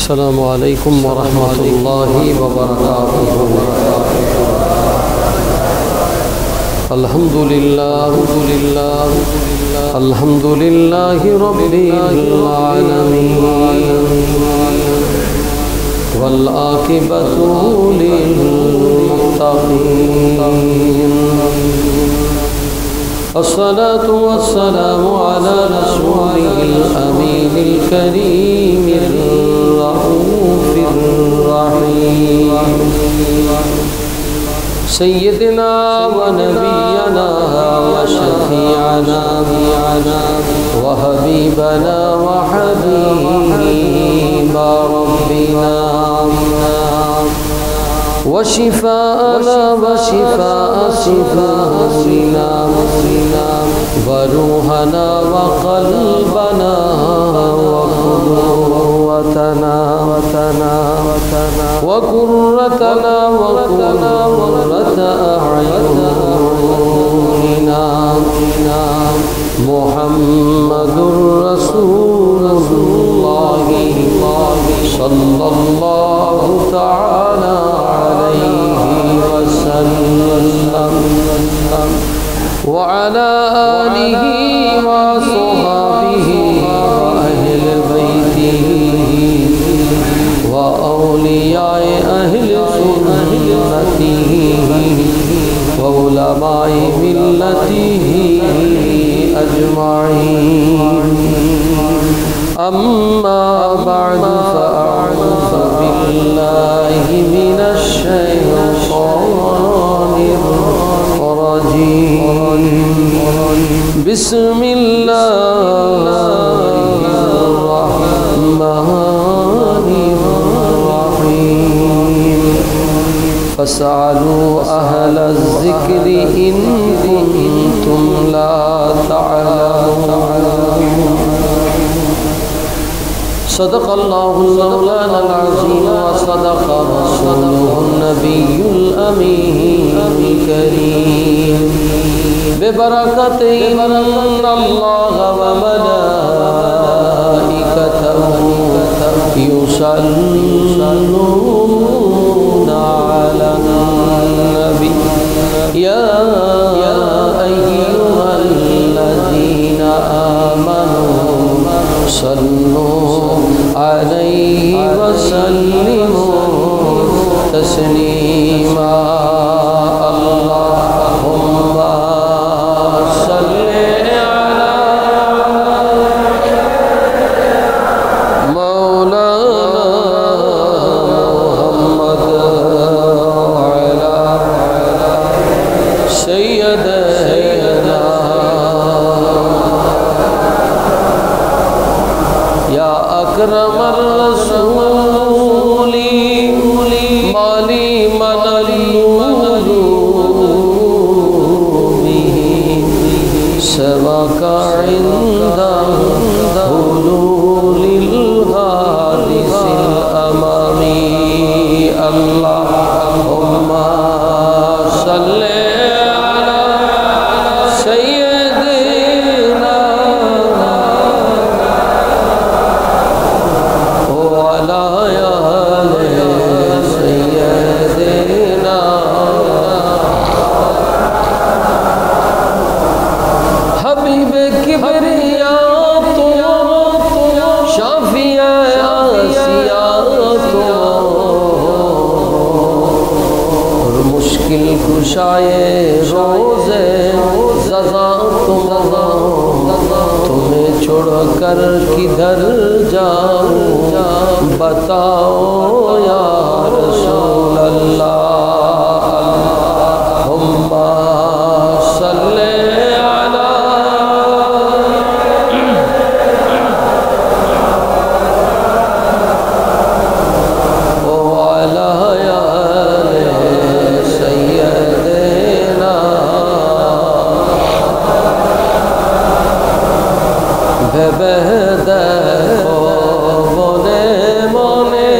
السلام عليكم ورحمة الله وبركاته. الحمد لله رب العالمين والعاقبة للمتقين. الصلاة والسلام على رسوله الأمين الكريم الرؤوف الرحيم سيدنا ونبينا وشفيعنا وحبيبنا وحبيب ربنا وشفاءنا وشفاء صدورنا وروحنا وقلبنا وقوتنا وقرتنا وقرة أعيننا محمد رسول الله صلى الله تعالى عليه وسلم وعلى آله وصحبه وأهل بيته وأولياء أهل سنته وعلماء ملته أجمعين. أما بعد فأعوذ بالله من الشيطان الرجيم. بسم الله الرحمن الرحيم. فاسألوا أهل الذكر إن كنتم لا تعلمون. صدق الله مولانا العظيم وصدق رسوله النبي الأمين الكريم. ببركة إن الله وملائكته يصلون على النبي يا أيها الذين آمنوا صلوا عليه وسلموا تسليما. اللهم صل على مولانا محمد وعلى سيدنا يا أكرم الرسول مالي من النور به سواك عند حلول الحادث الأمامي. اللهم صل على سيدنا وعلى آل سيدنا حبيب كبرياء شافي آسيات اور مشکل کشائے روزے ززا تمہیں چھوڑ کر کدھر جاؤں بتاؤ یا رسول اللہ. اللہم صل علی وعلی آل سیدنا ببہدہ منے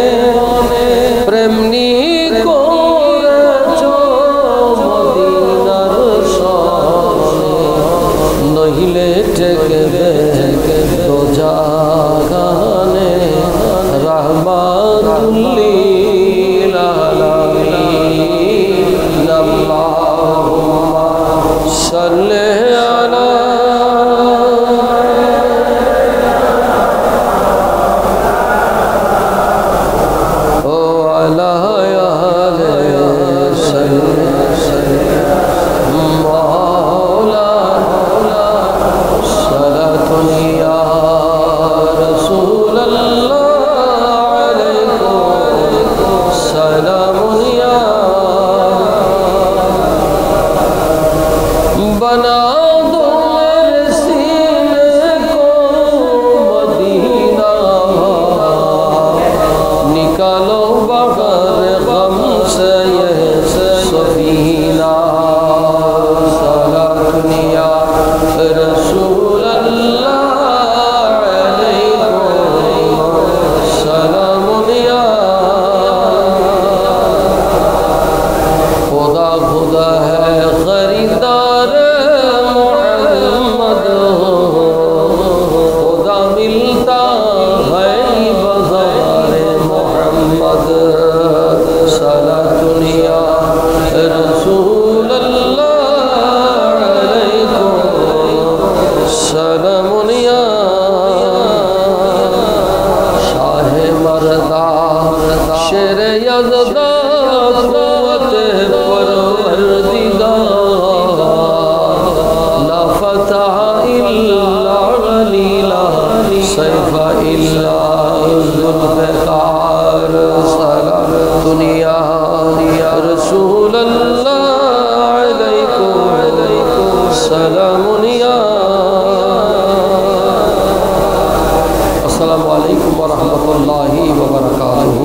व रहमतुल्लाहि व बरकातुहू।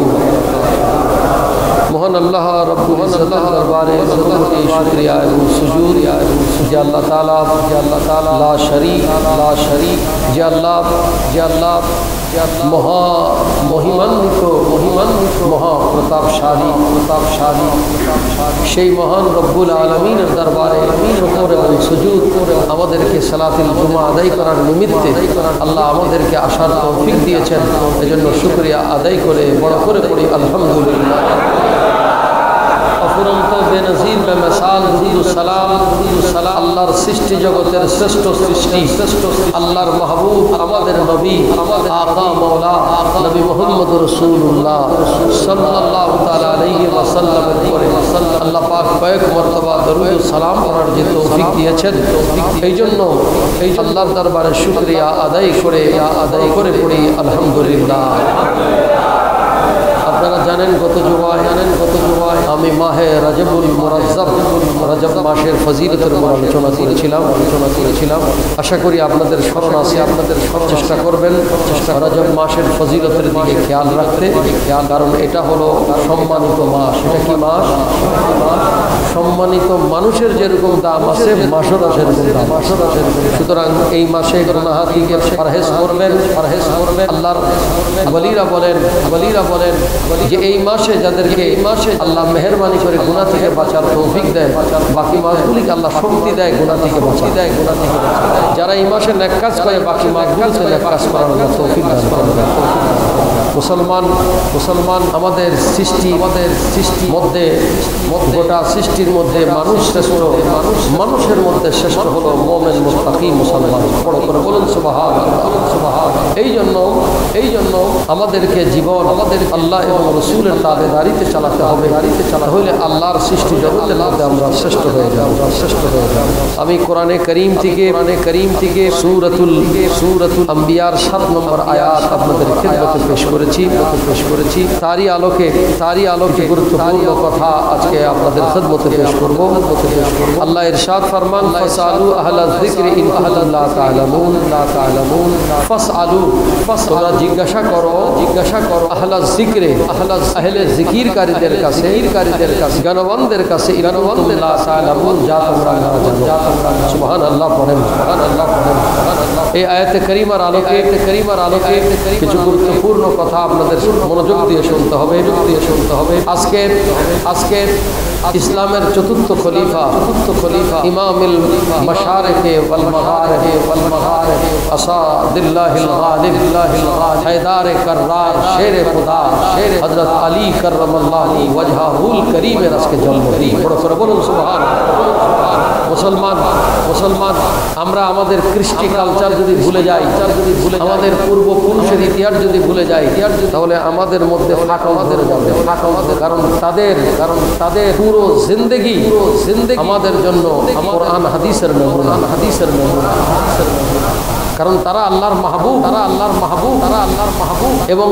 मोहन अल्लाह रब्बुल इज्जत दरबारे कोटि शुक्रिया एवं सुजूद जे अल्लाह ताला ला शरीक जे अल्लाह महा महिमान्वित महा प्रतापशाली সেই মহান রব্বুল আলামিনের দরবারে শুকর এবং সুজুদ আমাদেরকে সালাতুল জুমা আদায় করার নিমিত্তে আল্লাহ আমাদেরকে আসার তৌফিক দিয়েছেন। এজন্য শুকরিয়া আদায় করে বড় করে পড়ি আলহামদুলিল্লাহ। অফুরন্ত বেনজির বেমিসাল দুরুদ সালাম আল্লাহর সৃষ্টি জগতের শ্রেষ্ঠ সৃষ্টি আল্লাহর মাহবুব আমাদের নবী আকা মাওলা নবী মুহাম্মদ রাসূলুল্লাহ সাল্লাল্লাহু তাআলা আলাইহি ওয়াসাল্লামের উপরে আল্লাহ পাক কয়েক মর্তবা দরুদ সালাম পড়ার যে তৌফিক দিয়েছেন, এই জন্য এই আল্লাহর দরবারে শুকরিয়া আদায় করে পড়ি আলহামদুলিল্লাহ। আপনারা জানেন গত জুমায় আমি মাহে রজবুল মুরাজ্জাব রজব মাসের ফজিলতের উপর আলোচনা করেছিলাম। আশা করি আপনাদের স্মরণ আছে, চেষ্টা করবেন রজব মাসের ফজিলতের দিকে খেয়াল রাখতে, কারণ এটা হলো সম্মানিত মাস। এটা কি মাস? সম্মানিত মানুষের যেরকম দাম আছে মাসেরও সেরকম দাম। সুতরাং এই মাসে গুনাহ থেকে পরহেজ করবেন। আল্লাহর ওয়ালিরা বলেন যে এই মাসে যাদেরকে আল্লাহ মেহেরবানি করে গুনাহ থেকে বাঁচার তৌফিক দেয়, বাকি মাসগুলিকে আল্লাহ শক্তি দেয় গুনাহ থেকে বাঁচায়। যারা এই মাসে নেক কাজ করে বাকি মাসগুলোতে নেক কাজ করার তৌফিক দান করেন। মুসলমান আমাদের সৃষ্টি মধ্যে গোটা সৃষ্টির মধ্যে মানুষের মধ্যে শ্রেষ্ঠ হলো মুমিন মুত্তাকি মুসলমান। বড় করে বলুন সুবহানাল্লাহ। এই জন্য আমাদেরকে জীবন আল্লাহ এবং রাসূলের তাবেদারিতে চালাতে হবে। হইলে আল্লাহর সৃষ্টি জগতের মধ্যে আমরা শ্রেষ্ঠ হয়ে যাব। আমি কোরআনে করিম থেকে সূরাতুল আম্বিয়ার 7 নম্বর আয়াত আপনাদের খিদমতে পেশ করেছি। তারই আলোকে গুরুত্বপূর্ণ কথা আজকে আপনাদের খিদমতে পেশ করব। আল্লাহ ইরশাদ ফরমান ফাসআলু আহলা যিকরি ইন কুনতুম লা তা'লামুন ফাসআলু তোমরা জিজ্ঞাসা করো আহলা যিকরে আহলে যিকিরকারীদের কাছে জ্ঞানবানদের কাছে ইন কুনতুম লা তা'লামুন যা তোমরা না জানো। সুবহানাল্লাহ পড়েন। এই আয়াতে কারিমার আলোকে কিছু গুরুত্বপূর্ণ কথা আপনাদের মনোযোগ দিয়ে শুনতে হবে। আজকের ইসলামের চতুর্থ খলিফা ইমামুল মাশারিক ওয়াল মাগারিব আসাদুল্লাহিল গালিব হায়দার কাররার শেরে খুদা হযরত আলী কাররামাল্লাহু ওয়াজহাহুল করিমের আজকে জন্মদিন। বড় করে বলুন সুবহানাল্লাহ। মুসলমান আমরা আমাদের কৃষ্টি কালচার যদি ভুলে যাই, আমাদের পূর্বপুরুষের ইতিহাস যদি ভুলে যাই, তাহলে আমাদের মধ্যে ফাটল যাবে। কারণ তাদের পুরো জিন্দেগি আমাদের জন্য কোরআন হাদিসের নমুনা। কারণ তারা আল্লাহর মাহবুব এবং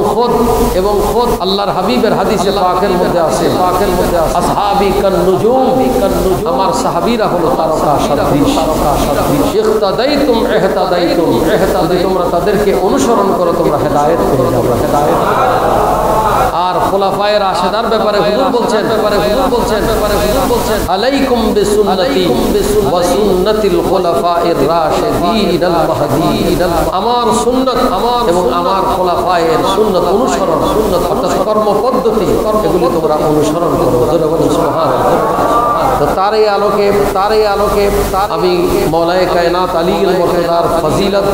খোদ আল্লাহর হাবিবের হাদিসে পাকের মধ্যে আছে আসহাবি কান নুজুম, আমার সাহাবীরা হলো তারকা সদৃশ। ইখতাদাইতুম তোমরা তাদেরকে অনুসরণ করো, তোমরা হেদায়েত পেয়ে যাবে। আর খোলাফায়ে রাশেদার ব্যাপারে হুজুর বলছেন আলাইকুম বিসুন্নতি ওয়া সুন্নাতিল খুলাফায়ের রাশিদিন আল মাহদিন। আমার সুন্নাত এবং আমার খোলাফায়ের সুন্নাত অনুসরণ, অর্থাৎ কর্ম পদ্ধতি এগুলি তোমরা অনুসরণ করো। জোরে বলুন সুবহানাল্লাহ। তো তার এই আলোকে আমি মওলায়ে কায়নাত আলীর মুর্তদার ফজিলত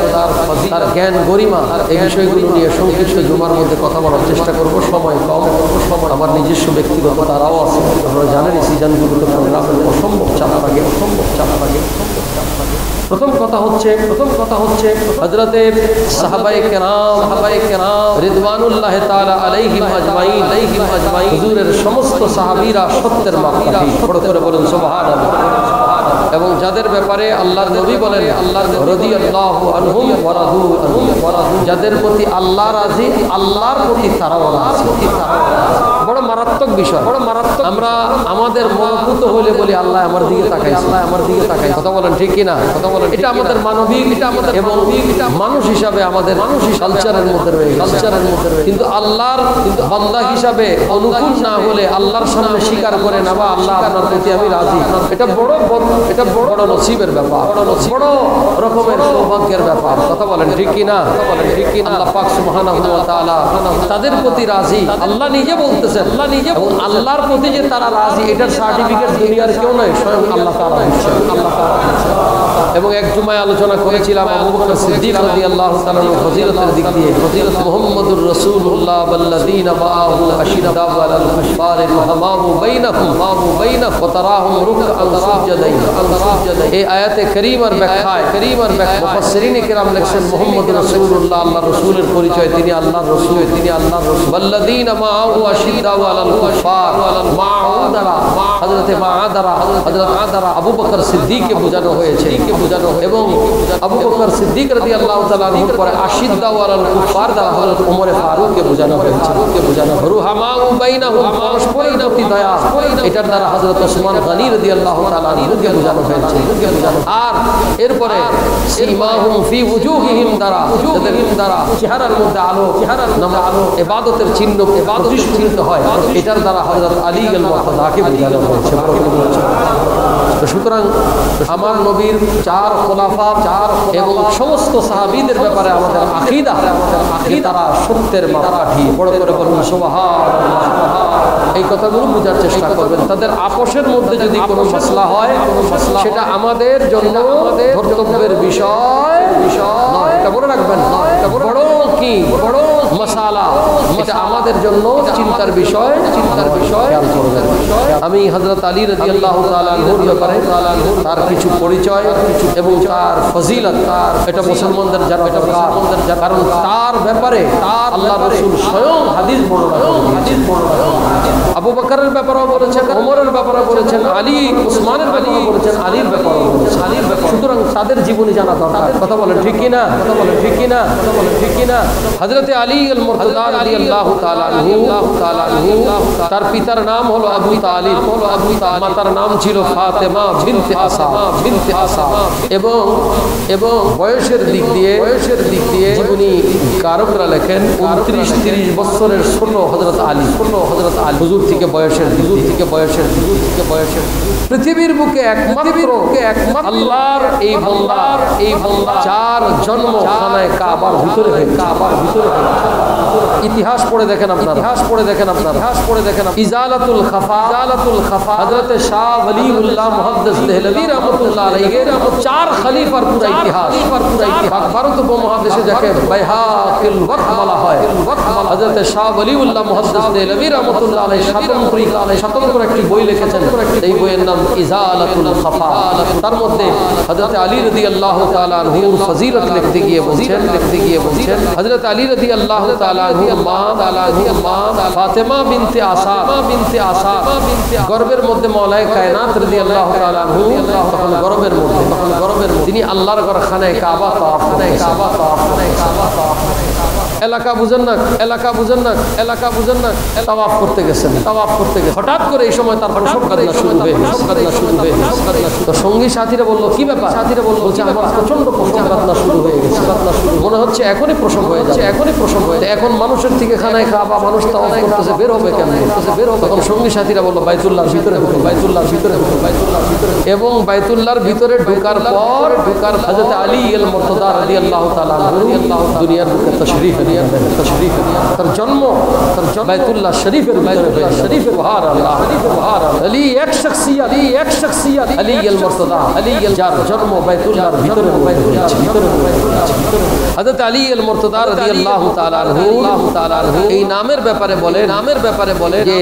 তার জ্ঞান গরিমা এই বিষয়গুলো নিয়ে সংক্ষিপ্ত জুমার মধ্যে কথা বলার চেষ্টা করব। সময় কম, আমার নিজস্ব ব্যক্তিগত তারাও আছে। আপনারা জানেন এই সিজনগুলোতে প্রোগ্রামের অসম্ভব চাপ লাগে। প্রথম কথা হচ্ছে হযরতে সাহাবায়ে কেরাম রিদওয়ানুল্লাহ তাআলা আলাইহিম আজমাইন হুজুরের সমস্ত সাহাবীরা সত্যের মাপকাঠি। বড় করে বলুন সুবহানাল্লাহ। এবং যাদের ব্যাপারে আল্লাহর নবী বলেন রাদিয়াল্লাহু আনহুম ওয়া রাদু আনহু, যাদের প্রতি আল্লাহ রাজি, আল্লাহর প্রতি তারাও রাজি। বড় মারাত্মক বিষয়, বড় মারাত্মক। আমরা আমাদের মনোভূত হলে বলি আল্লাহ আমার দিকে তাকাই, আল্লাহ আমার দিকে তাকাই। কথা বলেন ঠিক কিনা? কথা বলেন। এটা আমাদের মানবিক, এটা আমাদের এবং মানুষ হিসাবে আমাদের কালচারের মধ্যে রয়েছে, কালচারের মধ্যে রয়েছে। কিন্তু আল্লাহর বান্দা হিসাবে অনুকূল না হলে আল্লাহর সামনে স্বীকার করে না, বা আল্লাহ আপনার প্রতি আমি রাজি, এটা বড় এটা বড় নসিবের ব্যাপার, বড় রকমের সৌভাগ্যের ব্যাপার। কথা বলেন ঠিক কিনা? কথা বলেন ঠিক কিনা? আল্লাহ পাক সুবহানাহু ওয়া তাআলা তাদের প্রতি রাজি, আল্লাহ নিজে বলতেছেন, আল্লাহ নিজে। এবং আল্লাহর প্রতি যে তারা রাজি, এটার সার্টিফিকেট দুনিয়ার কেউ নয়, স্বয়ং আল্লাহ তাআলা দিচ্ছেন, আল্লাহ তাআলা দিচ্ছেন। এবং এক জুমায় আলোচনা করেছিলাম আবু বকর সিদ্দিক রাদিয়াল্লাহু তাআলা ফজিলতের দিক দিয়ে। মুহাম্মদুর রাসূলুল্লাহ ওয়াল্লাযীনা মাআহু আশিদ্দাউ আলাল কুফারি রুহামাউ বাইনাহুম ওয়া তারাহুম রুকআন সুজদান। এই আয়াতে কারীমার ব্যাখ্যায় মুফাসসিরিনে কিরাম লিখছেন মুহাম্মদুর রাসূলুল্লাহ আল্লাহর রাসূলের পরিচয়, তিনি আল্লাহর রাসূল, তিনি আল্লাহর রাসূল। ওয়াল্লাযীনা মাআহু আশিদ্দাউ আলাল কুফার, মাআদারা হযরত আদারা আবু বকর সিদ্দিককে বোঝানো হয়েছে, এবং আবু বকর সিদ্দিক রাদিয়াল্লাহু তাআলা আনহুর পরে আশিদ্দাউ আলাল কুফার দ্বারা হযরত ওমর ফারুককে বোঝানো হয়েছে। রুহামাউ বাইনাহুম, পরস্পরের প্রতি দয়া, এটার দ্বারা হযরত ওসমান গনি রাদিয়াল্লাহু তাআলা আনহুকে বোঝানো হয়েছে। আর এরপরে সীমাহুম ফি ওয়ুজুহিহিম দ্বারা, যাদের দ্বারা চেহারার মধ্যে আলো, ইবাদতের চিহ্ন প্রতিষ্ঠিত হয়, এটার দ্বারা হযরত আলী আল মুরতাদাকে বোঝানো হয়েছে। সুতরাং আমার নবীর চার খোলাফা এবং সমস্ত সাহাবীদের ব্যাপারে আমাদের আকীদা, তারা সত্যের মাপকাঠি। বড় করে বলুন সুবহানাল্লাহ। এই কথাগুলো বোঝার চেষ্টা করবেন। তাদের আপোষের মধ্যে যদি কোনো মাসলা হয়, সেটা আমাদের জন্য ধর্তব্যের বিষয় নয়, এটা বলে রাখবেন। বড় কি বড় মাসালা, এটা আমাদের জন্য চিন্তার বিষয়, খেয়াল করবেন। আমি হযরত আলী রাদিয়াল্লাহু তাআলা আনহুর ব্যাপারে তার কিছু পরিচয় এবং তার ফজিলত, এটা মুসলমানদের জানা দরকার। কারণ তার ব্যাপারে আল্লাহর রাসূল স্বয়ং হাদিস বর্ণনা করেছেন। আবু বকরের ব্যাপারেও বলেছেন, ওমরের ব্যাপারেও বলেছেন, আলী উসমানের ব্যাপারেও বলেছেন, আলীর ব্যাপারেও বলেছেন। সুতরাং তাদের জীবনী জানা দরকার। কথা বলেন ঠিক কিনা? কথা বলেন ঠিক কিনা? কথা বলেন ঠিক কিনা? হযরত আলী আল মুরতাদা রাদিয়াল্লাহু তাআলা আনহু, তার পিতার নাম হলো আবু তালিব, মাতার নাম ছিল ফাতেমা বিনতে আসাদ। এবং বয়সের দিক দিয়ে জীবনী কারকরা লেখেন 29-30 বছরের ছোট হযরত আলী, হুজুর থেকে বয়সের পৃথিবীর বুকে একমাত্র আল্লাহর এই বান্দা যার জন্ম খানায় কাবার ভিতরে হয়েছে। ইতিহাস পড়ে দেখেন আপনারা, ইজালাতুল খাফা হযরত শাহ ওয়ালিউল্লাহ মুহাদ্দিস দেহলভী রাহমাতুল্লাহ আলাইহি 4 খলিফার পুরা ইতিহাস। ভারত উপমহাদেশে যাকে বাইহাকিল ওয়াক্ত বলা হয়, হযরত শাহ ওয়ালিউল্লাহ মুহাদ্দিস দেহলভী রাহমাতুল্লাহ আলাইহি স্বতন্ত্র একটি বই লিখেছেন। এই বইয়ের নাম ইজালাতুল খাফা। তার মধ্যে হযরত আলী রাদিয়াল্লাহু তাআলা আনহুর ফজিলত লিখতে গিয়ে বলছেন হযরত আলী রাদিয়াল্লাহু তাআলা আনহুর মা ফাতেমা বিনতে আসাদ গর্বের মধ্যে মাওলায়ে কায়নাত রাদিয়াল্লাহু তাআলা আনহু তখন গর্বের মধ্যে তিনি আল্লাহর ঘর খানায়ে কাবা তাওয়াফ এলাকা বুঝেন না তাওয়াফ করতে গেছেন। হঠাৎ করে এই সময় তার প্রসব কান্না শুরু হয়ে তো সঙ্গী সাথীরা বলল কি ব্যাপার? বলছে আমার প্রচন্ড প্রসব কান্না শুরু হয়ে গেছে, মনে হচ্ছে এখনই প্রসব হয়ে যাচ্ছে। এখন মানুষের থেকে খানায় কাবা, মানুষ তাওয়াফ করতেছে, বের হবে কেন? তখন সঙ্গী সাথীরা বলল বাইতুল্লাহর ভিতরে এবং বাইতুল্লাহর ভিতরে ঢোকার পর হযরত আলী আল মুরতাদা রাদিয়াল্লাহু তাআলা আনহু দুনিয়ার বুকে তাশরীফ তার জন্ম বাইতুল্লাহ শরীফের ভিতরে হয়েছে। সুবহানাল্লাহ। আলী এক শখসিয়ত আলী আল মুরতাদা, যার জন্ম বাইতুল্লাহর ভিতরে হয়েছে। হযরত আলী আল মুরতাদা রাদিয়াল্লাহু তাআলা আনহু এই নামের ব্যাপারে বলে যে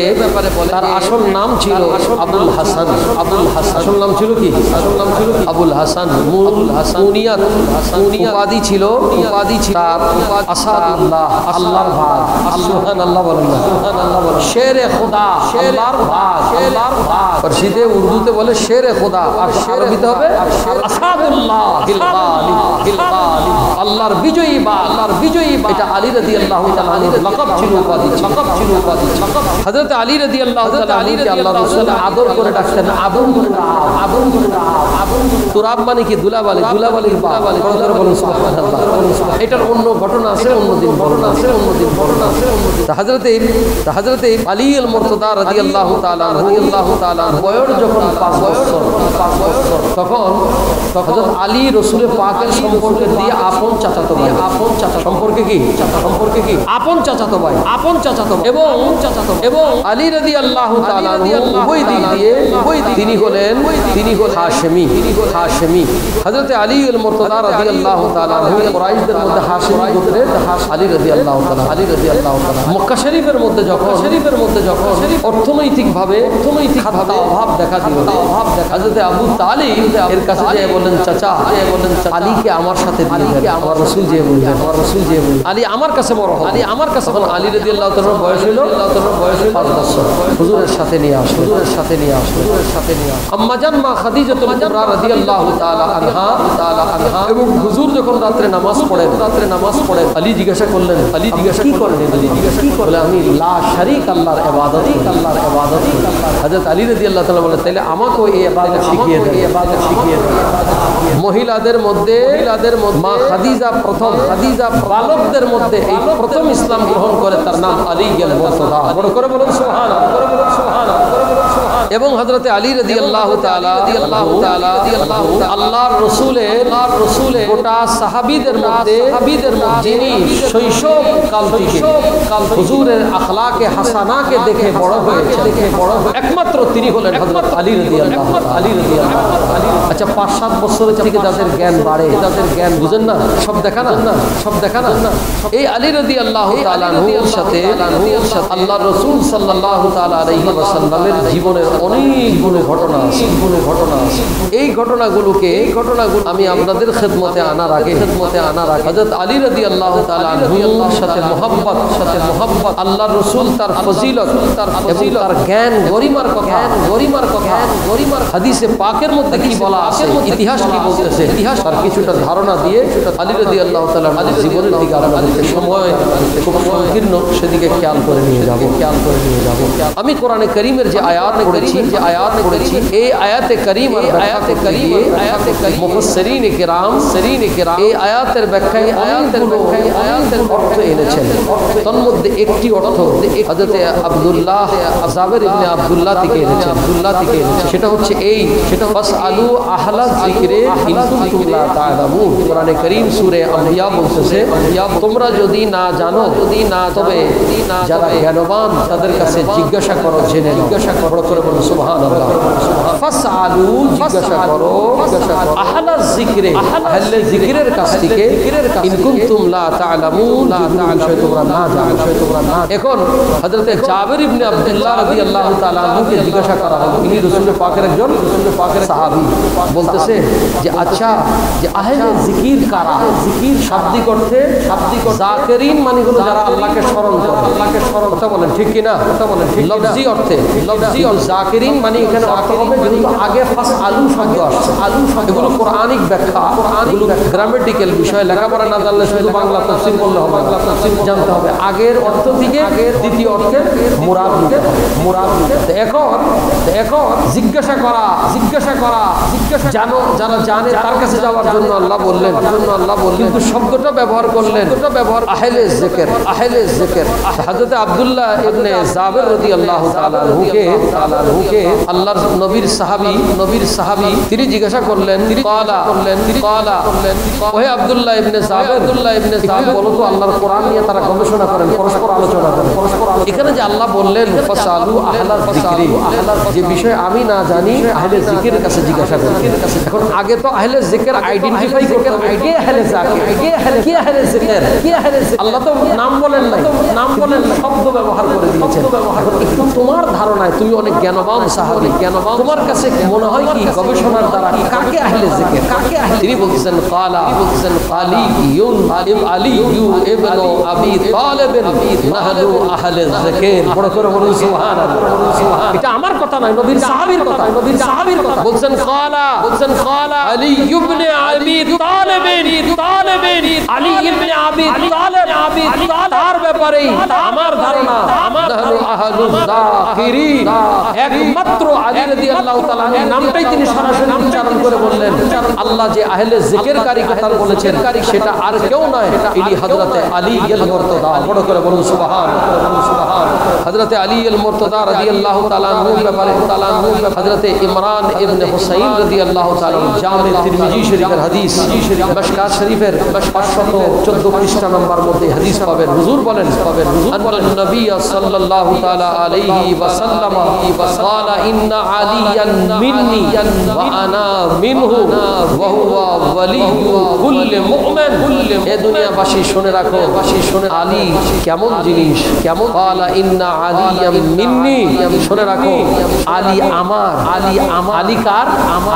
তার আসল নাম ছিল আবুল হাসান। আসল নাম ছিল কি? আবুল হাসান। উপাধি ছিল তার আসাদ আল্লাহ, আল্লাহর ভাগ। সুবহানাল্লাহ বলেন না, সুবহানাল্লাহ বলেন। শেরে খোদা, আল্লাহর ভাগ, আল্লাহর ভাগ। ফার্সিতে উর্দুতে বলে শেরে খোদা, আর আরবিতে হবে আসাদুল্লাহ হিল গালিব, হিল গালিব। আল্লাহর বিজয়ী বাগ, আল্লাহর বিজয়ী বাগ। এটা আলী রাদিয়াল্লাহু তাআলা আনহুর লাকাব ছিল, উপাধি, লাকাব ছিল, উপাধি। হযরত আলী রাদিয়াল্লাহু তাআলা আনহুকে আল্লাহ রাসূল আদর করে ডাকতেন আবুল তুরাব, আবুল তুরাব, আবুল তুরাব মানে কি দুলাবালি, দুলাবালির বাপ। বলুন সুবহানাল্লাহ। এটার অন্য ঘটনা আছে, অন্যদিন ঘটনা আছে, অন্যদিন ঘটনা আছে। হযরতে আলী আল মুরতাদা রাদিয়াল্লাহু তাআলা আনহু, আল্লাহু তাআলা বয়স যখন 5 বছর, তখন হযরত আলী রাসূল পাকের সম্পর্কে দিয়ে আপন চাচাতো ভাই, আপন চাচা সম্পর্কে কি, সম্পর্কে কি আপন চাচাতো ভাই, আপন চাচাতো ভাই এবং আলী রাদিয়াল্লাহু তাআলা আনহু উভয় দিক দিয়ে তিনি হলেন হাশেমি, হাশেমি। হযরত আলী আল মুরতাদা রাদিয়াল্লাহু তাআলা আনহু কুরাইশদের মধ্যে হাশেমি গোত্রের আলী রাদিয়াল্লাহু তাআলা, আলী রাদিয়াল্লাহু তাআলা মক্কা শরীফের মধ্যে যখন অর্থনৈতিকভাবে অভাব দেখা দিল, হযরত আবু তালিব এর কাছে যেয়ে বললেন চাচা, আলীকে আমার সাথে দিয়ে দেন। আমার রাসূল যে বললেন, আমার রাসূল যে বললেন আলী আমার কাছে বড় হবে, আলী আমার কাছে। তখন আলী রাদিয়াল্লাহু তাআলার বয়স হলো 5 বছর। হুজুরের সাথে নিয়ে আসলো, হুজুরের সাথে নিয়ে আসলো, হুজুরের সাথে নিয়ে আসলো। আম্মা জান মা খাদিজাতুল কুবরা রাদিয়াল্লাহু তাআলা আনহা, এবং হুজুর যখন রাতে নামাজ পড়েন, আলী জিজ্ঞাসা করলেন, আলী জিজ্ঞাসা কি করেন? আলী জিজ্ঞাসা কি বলে? আমি লা শারীক আল্লাহর ইবাদত, আল্লাহর ইবাদত। হযরত আলী রাদিয়াল্লাহু তাআলা বলেন তাইলে আমাকেও এই ইবাদত শিখিয়ে দেন, ইবাদত শিখিয়ে দেন। মহিলাদের মধ্যে মা খাদিজা প্রথম, খাদিজা বালকদের মধ্যে এই প্রথম ইসলাম গ্রহণ করে, তার নাম আলী আল মুরতাদা। বড় করে বলুন সুবহানাল্লাহ, বড় করে বলুন সুবহানাল্লাহ। এবং হযরত আলী রাদিয়াল্লাহু তাআলা আল্লাহর রাসূলের গোটা সাহাবীদের মধ্যে যিনি শৈশব কাল থেকে হুজুরের আখলাকে হাসানাকে দেখে বড় হয়েছে, একমাত্র তিনি হলেন হযরত আলী রাদিয়াল্লাহু তাআলা। আচ্ছা 5-7 বছরের থেকে যাদের জ্ঞান বাড়ে, যাদের জ্ঞান বুঝেন না, সব দেখা না, সব দেখা না। এই আলী রাদিয়াল্লাহু তাআলা আনহুর সাথে আল্লাহর রাসূল সাল্লাল্লাহু তাআলা আলাইহি ওয়াসাল্লামের জীবনের অনেকগুলো ঘটনা আছে, এই ঘটনাগুলো আমি আপনাদের খেদমতে আনার আগে হযরত আলী রাদিয়াল্লাহু তাআলা আনহুর সাথে মুহাব্বত, আল্লাহর রাসূল তার ফজিলত, এবং তার জ্ঞান গরিমার কথা, হাদিসে পাকের মধ্যে কি বলা আছে, ইতিহাস কি বলতেছে, ইতিহাস তার কিছুটা ধারণা দিয়ে আলী রাদিয়াল্লাহু তাআলা আনহুর জীবনের দিকে আপনাদের সময় খুব সংকীর্ণ, সেদিকে খেয়াল করে নিয়ে যাব। আমি কোরআনে কারীমের যে আয়াত পড়েছি, এই আয়াতে কারীম, মুফাসসিরিন কিরাম এই আয়াতের ব্যাখ্যায় আয়াতের অর্থ এনেছেন। তার মধ্যে একটি অর্থ হযরত আব্দুল্লাহ জাবের ইবনে আব্দুল্লাহ থেকে এনেছেন, সেটা হচ্ছে এই, সেটা ফাসআলু আহলা যিকরে ইন কুনতুম লা তা'লামুন। কোরআনে কারীম সূরা আম্বিয়া বলতেছে, তোমরা যদি না জানো, তবে যারা জ্ঞানবান তাদের কাছে জিজ্ঞাসা করো, জেনে জিজ্ঞাসা করো করে বলো সুবহানাল্লাহ। ফাসআলু জিজ্ঞাসা করো আহলা যিকরে, আহলে যিকরের কাছ থেকে, ইন কুনতুম লা তা'লামুন, বিষয় তোমরা না জানো। এখন হযরত জাবের ইবনে আব্দুল্লাহ রাদিয়াল্লাহু তাআলা আনহুকে জিজ্ঞাসা করা হলো, তিনি রাসূল পাকের একজন সাহাবী। বলতেছে যে আচ্ছা, যে আহলে যিকির কারা? যিকির শাব্দিক অর্থে যাকিরিন মানে হলো যারা আল্লাহকে স্মরণ করে, কথা বলেন ঠিক কি না? লফজি অর্থে যাকিরিন মানে এখানে অর্থ হবে, যেহেতু আগে ফাসআলু শব্দ আসছে, এগুলো কোরআনিক ব্যাখ্যা, এগুলো গ্রামাটিক্যাল বিষয়, লেখাপড়া না জানলে শুধু বাংলা তাফসীর বললে হবে, বাংলা তাফসীর জানতে হবে। আগের অর্থ থেকে দ্বিতীয় অর্থে মুরাদ নিতে হবে। এখন জিজ্ঞাসা করা জানো, যারা জানে তার কাছে যাওয়ার জন্য আল্লাহ বললেন, কিন্তু শব্দটা ব্যবহার করলেন আহলে যিকর। হযরত আব্দুল্লাহ ইবনে জাবের রাদিয়াল্লাহু তাআলা আনহুকে আল্লাহর নবীর সাহাবী তিনি জিজ্ঞাসা করলেন, ওহে আব্দুল্লাহ ইবনে জাবের, বলো তো আল্লাহর কোরআন নিয়ে তারা গবেষণা করেন, পরস্পর আলোচনা করেন। এখানে যে আল্লাহ বললেন ফাসআলু আহলা যিকরি, যে বিষয় আমি না জানি আহলে যিকরের কাছে জিজ্ঞাসা করতে। এখন আগে তো আহলে যিকর আইডেন্টিফাই করতে হবে, কে আহলে যিকর, কে আহলে যিকর। আল্লাহ তো নাম বলেন না, শব্দ ব্যবহার করে দিয়েছেন। এখন একটু তোমার ধারণায় তুমি অনেক জ্ঞানবান সাহাবী, জ্ঞানবান, তোমার কাছে মনে হয় কি গবেষণার দ্বারা কাকে আহলে জিকির, কাকে আহলে? তিনি বলছেন কালা, বলছেন আলিয়ুন আলিয়ু ইবনু আবি তালিব নাহনু আহলে জিকির। বড় করে বলুন সুবহানাল্লাহ। এটা আমার কথা নয়, নবীর সাহাবীর কথা, নবীর সাহাবীর কথা। বলছেন কালা, বলছেন কালা আলী ইবনে আবি তালিব, আলী ইবনে আবি তালিব, তার ব্যাপারে আমার ধারণা, আমার আহলুল যাকিরিন, একমাত্র আলী রাদিয়াল্লাহু তাআলা নামটাই তিনি সরাসরি উচ্চারণ করে বললেন, আল্লাহ যে আহলে জিকিরকারী কথা বলেছেন সেটা আর কেউ নয়, ইনি হযরতে আলী আল মুরতাদা। বড় করে বলুন সুবহান। হযরতে আলী আল মুরতাদা রাদিয়াল্লাহু তাআলা আনহুর ব্যাপারে হযরতে ইমরান ইবনে হুসাইন রাদিয়াল্লাহু তাআলা জামে তিরমিজি শরীফের হাদিস, মিশকাত শরীফের 514 পৃষ্ঠা নম্বর মধ্যে হাদিস পাবেন। হুজুর বলেন, আন্নান নবী সাল্লাল্লাহু তাআলা আলাইহি ওয়াসাল্লাম ক্বালা ইন্না আলিয়ান মিন্নি ওয়া আনা মিনহু ওয়া হুয়া ওয়ালিয়্যু কুল্লি মুমিন। এ দুনিয়াবাসী শুনে রাখো, আলী কেমন জিনিস, কেমন। ক্বালা ইন্না আলিয়ান মিন্নি, শুনে রাখো আলী আমার, আলী কার?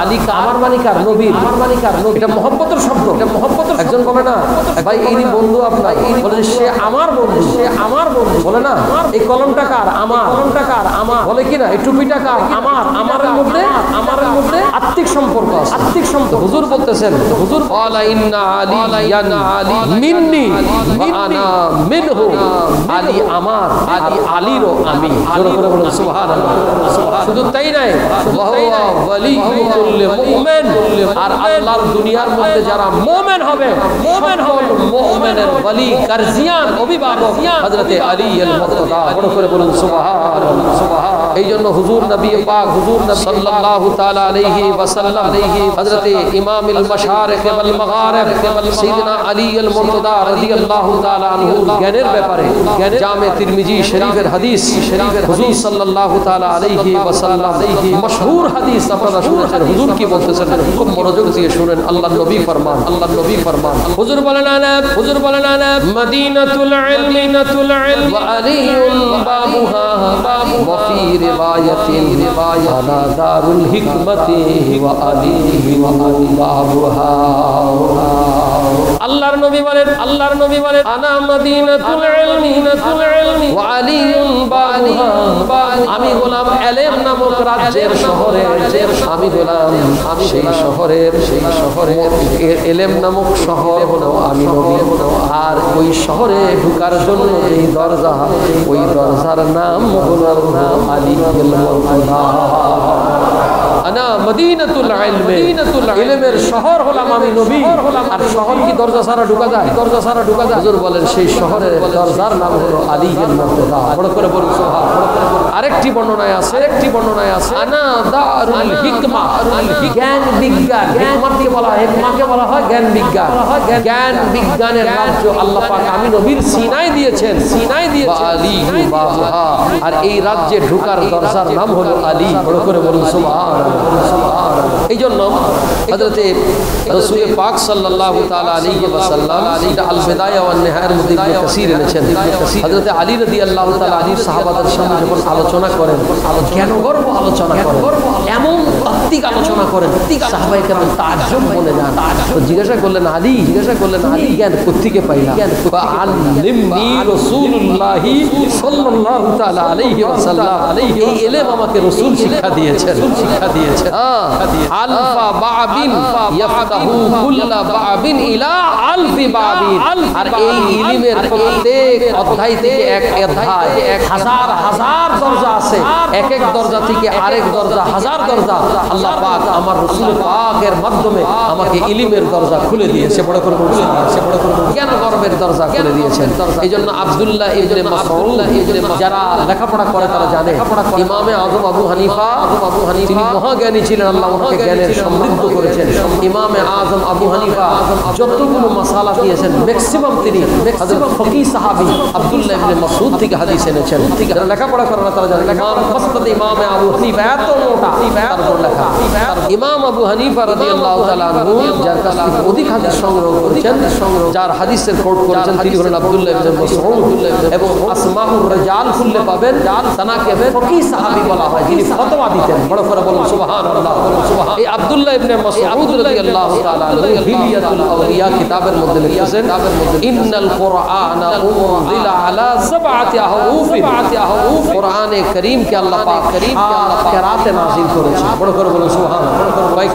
আলী আমার মানে কার? নবীর, আমার মানে কার? নবী। এটা মহব্বতের শব্দ, এটা মহব্বতের। একজন বলে না ভাই ইনি বন্ধু আপনার, বলে সে আমার বন্ধু, সে আমার বন্ধু। বলে না এই কলমটা কার? আমার। কলমটা কার? আমার। বলে কি না এই টুপিটা কার? আমার। আমারের মধ্যে, আমারের মধ্যে আত্মিক সম্পর্ক আছে, আত্মিক সম্পর্ক। হুজুর বলতেছেন, হুজুর ক্বালা ইন্না আলিয়ান মিন্নি ওয়া আনা মিনহু, আলী আমার, আলীরও আমি। জোরে করে বলুন সুবহানাল্লাহ। শুধু তাই নয়, ওয়া হুয়া ওয়ালিয়্যু কুল্লি মুমিন, আর আল্লাহর দুনিয়ার মধ্যে যারা মুমিন হবে, মুমিন হবে, মুমিনের ওয়ালি, গার্জিয়ান, অভিভাবক হযরতে আলী আল মুরতাদা। বড় করে বলুন সুবহানাল্লাহ। এই জন্য হুজুর নবী পাক, হুজুর নবী সাল্লাল্লাহু তাআলা আলাইহি ওয়াসাল্লাম হযরতে ইমামুল মাশারিক ওয়াল মাগারিব সাইয়্যিদনা আলী আল মুরতাদা রাদিয়াল্লাহু তাআলা আনহু জ্ঞানের ব্যাপারে জামে তিরমিজি শরীফের হাদিস, হুজুর সাল্লাল্লাহু তাআলা আলাইহি ওয়াসাল্লাম মশহুর হাদিস আপনারা শুনেছেন। হুজুর কি বলতেছেন খুব মনোযোগ দিয়ে শুনেন। আল্লাহর নবী ফরমান, আল্লাহর নবী ফরমান, হুজুর বলেন আনা, হুজুর বলেন আনা মদিনাতুল ইলমি ওয়া আলিয়ুন বাবুহা ওয়া ফি রিওয়ায়াতিন আনা দারুল হিকমতি ওয়া আলিহি ওয়া বাবুহা। আল্লাহর নবী বলেন, আল্লাহর নবী বলেন আনা মদিনাতুল ইলমি ওয়া আলিয়ুন বাবুহা, আমি গোলাম ইলম নামক রাজ্যের শহরে, আমি গোলাম সেই শহরের, সেই শহরের ইলম নামক শহর হলো আমি নবী। আর ওই শহরে ঢোকার জন্য এই দরজা, ওই দরজার নাম হলো আলী আল মুরতাদা। আনা মদিনাতুল ইলমি, ইলমের শহর হলাম আমি নবী। আর শহর কি দরজা ছাড়া ঢোকা যায়? দরজা ছাড়া ঢোকা যায়? হুজুর বলেন সেই শহরের দরজার নাম হলো আলী আল মুরতাদা। বড় করে বলুন সুবহানাল্লাহ। আরেকটি বর্ণনায় আছে, আরেকটি বর্ণনায় আছে আনা দারুল হিকমা, জ্ঞান বিজ্ঞান। হিকমাকে বলা হয়, হিকমাকে বলা হয় জ্ঞান বিজ্ঞান। জ্ঞান বিজ্ঞানের রাজ্য আল্লাহ পাক আমি নবীর সিনায় দিয়েছেন, সিনায় দিয়েছেন। আলী বাবুহা, আর এই রাজ্যে ঢোকার দরজার নাম হলো আলী। বড় করে বলুন সুবহানাল্লাহ। এই জন্য হযরতে রাসূল পাক সাল্লাল্লাহু তাআলা আলাইহি ওয়াসাল্লাম এটা আল বিদায়া ওয়ান নিহায়ার মধ্যে ইবনে কাসির এনেছেন। হযরতে আলী রাদিয়াল্লাহু তাআলা আলীর সাহাবাদের সামনে যখন আলোচনা করেন, জ্ঞানগর্ভ আলোচনা করেন, এমন তাত্ত্বিক আলোচনা করেন, সাহাবায়ে কেরাম তাআজ্জুব বলে যান। তো জিজ্ঞাসা করলেন আলী, জ্ঞান কোত্থেকে পাইলা? আল্লিমনি রাসূলুল্লাহ সাল্লাল্লাহু তাআলা আলাইহি ওয়াসাল্লাম, এই ইলম আমাকে রাসূল শিক্ষা দিয়েছেন, শিক্ষা দিয়েছেন। আলফা বাবিন ইয়াফতাহু কুল্লা বাবিন ইলা আলফি বাবিন, আর এই ইলমের প্রত্যেক অধ্যায় থেকে এক অধ্যায়, এক হাজার হাজার দরজা আছে, এক এক দরজা থেকে আরেক দরজা, হাজার দরজা আল্লাহ পাক আমার রাসূল পাকের মাধ্যমে আমাকে ইলমের দরজা খুলে দিয়েছে। বড় করে বলছেন, বড় করে জ্ঞান গর্বের দরজা খুলে দিয়েছেন। এইজন্য আব্দুল্লাহ ইবনে মাসউদ, যারা লেখাপড়া করে তারা জানে ইমামে আযম আবু হানিফা, তিনি মহাজ্ঞানী ছিলেন, আল্লাহ ওনাকে জ্ঞানের সমৃদ্ধ করেছেন। ইমামে আযম আবু হানিফা যতগুলো মাসালা দিয়েছেন ম্যাক্সিমাম তিনি হযরত ফকিহ সাহাবী আব্দুল্লাহ ইবনে মাসউদ থেকে হাদিস এনেছেন। যারা লেখাপড়া করে না তারা জানে ইমাম মুসনাদ ইমামে আবু হানিফা এত মোটা, তারপর লেখা ইমাম আবু হানিফা রাদিয়াল্লাহু তাআলা আনহু যার কাছ থেকে অধিক হাদিস সংগ্রহ করেছেন, যার হাদিসের কোট করেছেন তিনি হলেন আব্দুল্লাহ ইবনে মাসউদ এবং আসমাউর রিজাল খুললে পাবেন তানাকে ফকিহ সাহাবী বলা হয়, যিনি ফতোয়া দিতেন। বড় করে বলুন সুবহানাল্লাহ। এই আব্দুল্লাহ ইবনে মাসউদ রাদিয়াল্লাহু তাআলা আনহু হিলিয়াতুল আউলিয়া কিতাবের মধ্যে লিখেছেন ইন্নাল কুরআনা উনজিলা আলা সাবআতি আহরুফিন, কোরআনে কারীম কে আল্লাহ পাক কেরাতে নাযিল করেছেন। বড় করে বলুন সুবহানাল্লাহ। কয়